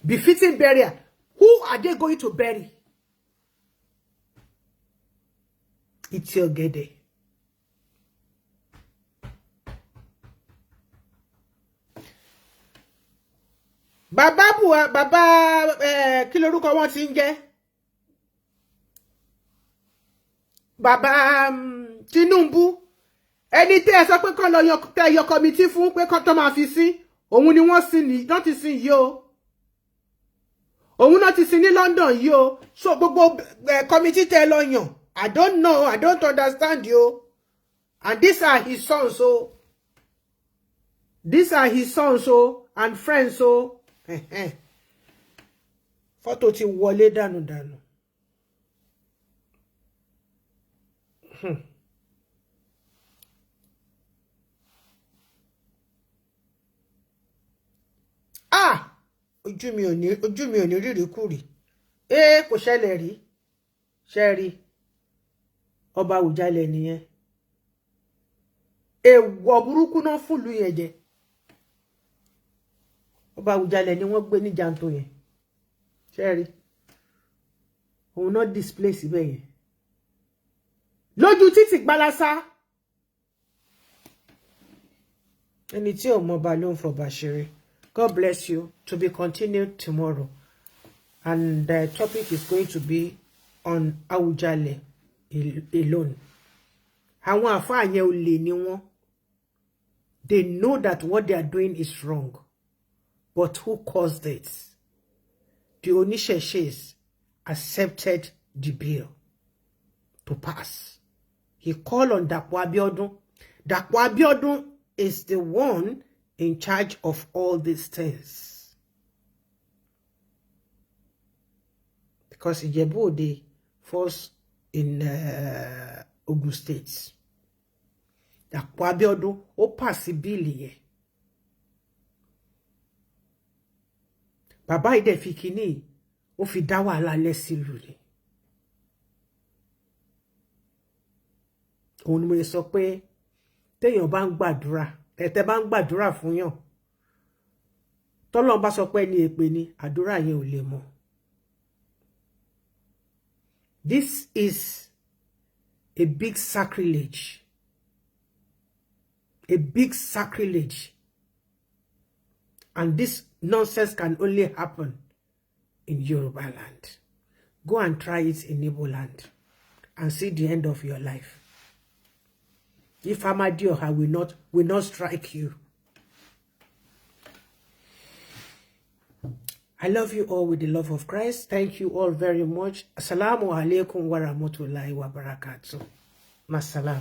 Befitting burial. Who are they going to bury? It's your gede. Baba kí lorúkọ wọn tí ń jẹ́? Baba Tinubu. Ẹni tí ẹ sọ pé kán lọ yọ committee fún pé kán tó máa fi sí. Òun ni wọ́n sin ní, not sin yìí o. Òun náà ti sin ní London yìí o. So gbogbo committee tẹ́ lọ yàn. I don't know. I don't understand you. And these are his sons, so. These are his sons, so. And friends, so. Photo ti wọlé dànù. Ojú mi ò ní rírí kúrì. Kò ṣẹlẹ̀ rí. Ṣé rí. Ọba Àwùjalẹ̀ nìyẹn. Èèwọ̀ burúkú náà fúlù yẹn jẹ. Ọba Àwùjalẹ̀ ni wọ́n gbé ní janto yẹn. Ṣé rí. Òun náà display síbẹ̀ yẹn. Lójú títì gbalasa. Ẹni tí ò mọ ba ló ń fọba ṣeré. God bless you. To be continued tomorrow. And the topic is going to be on Awujale alone. Àwọn àfáà yẹn olè ni wọ́n. They know that what they are doing is wrong. But who caused it? The Oníṣẹ̀ṣes accepted the bill to pass. He called on Dapo Abiodun. Dapo Abiodun is the one in charge of all these things. Because Ijebu-Ode falls in Ogun State. Dapo Abiodun ó pass bill yẹn. Bàbá ìdẹ̀ fi kíní ó fi dá wàhálà lẹ̀ sílùú ni. Òun ni mo sọ pé téèyàn bá ń gbàdúrà tẹ́ bá ń gbàdúrà fún yàn tọ́lọ́run bá sọ pé ní èpè ni àdúrà yẹn ò lè mọ́. This is a big sacrilege. A big sacrilege. And this nonsense can only happen in Yoruba land. Go and try it in Igbo land and see the end of your life. If Amadioha will not strike you. I love you all with the love of Christ. Thank you all very much. Assalamu alaikum wa rahmatullahi wa barakatuh. Masalam.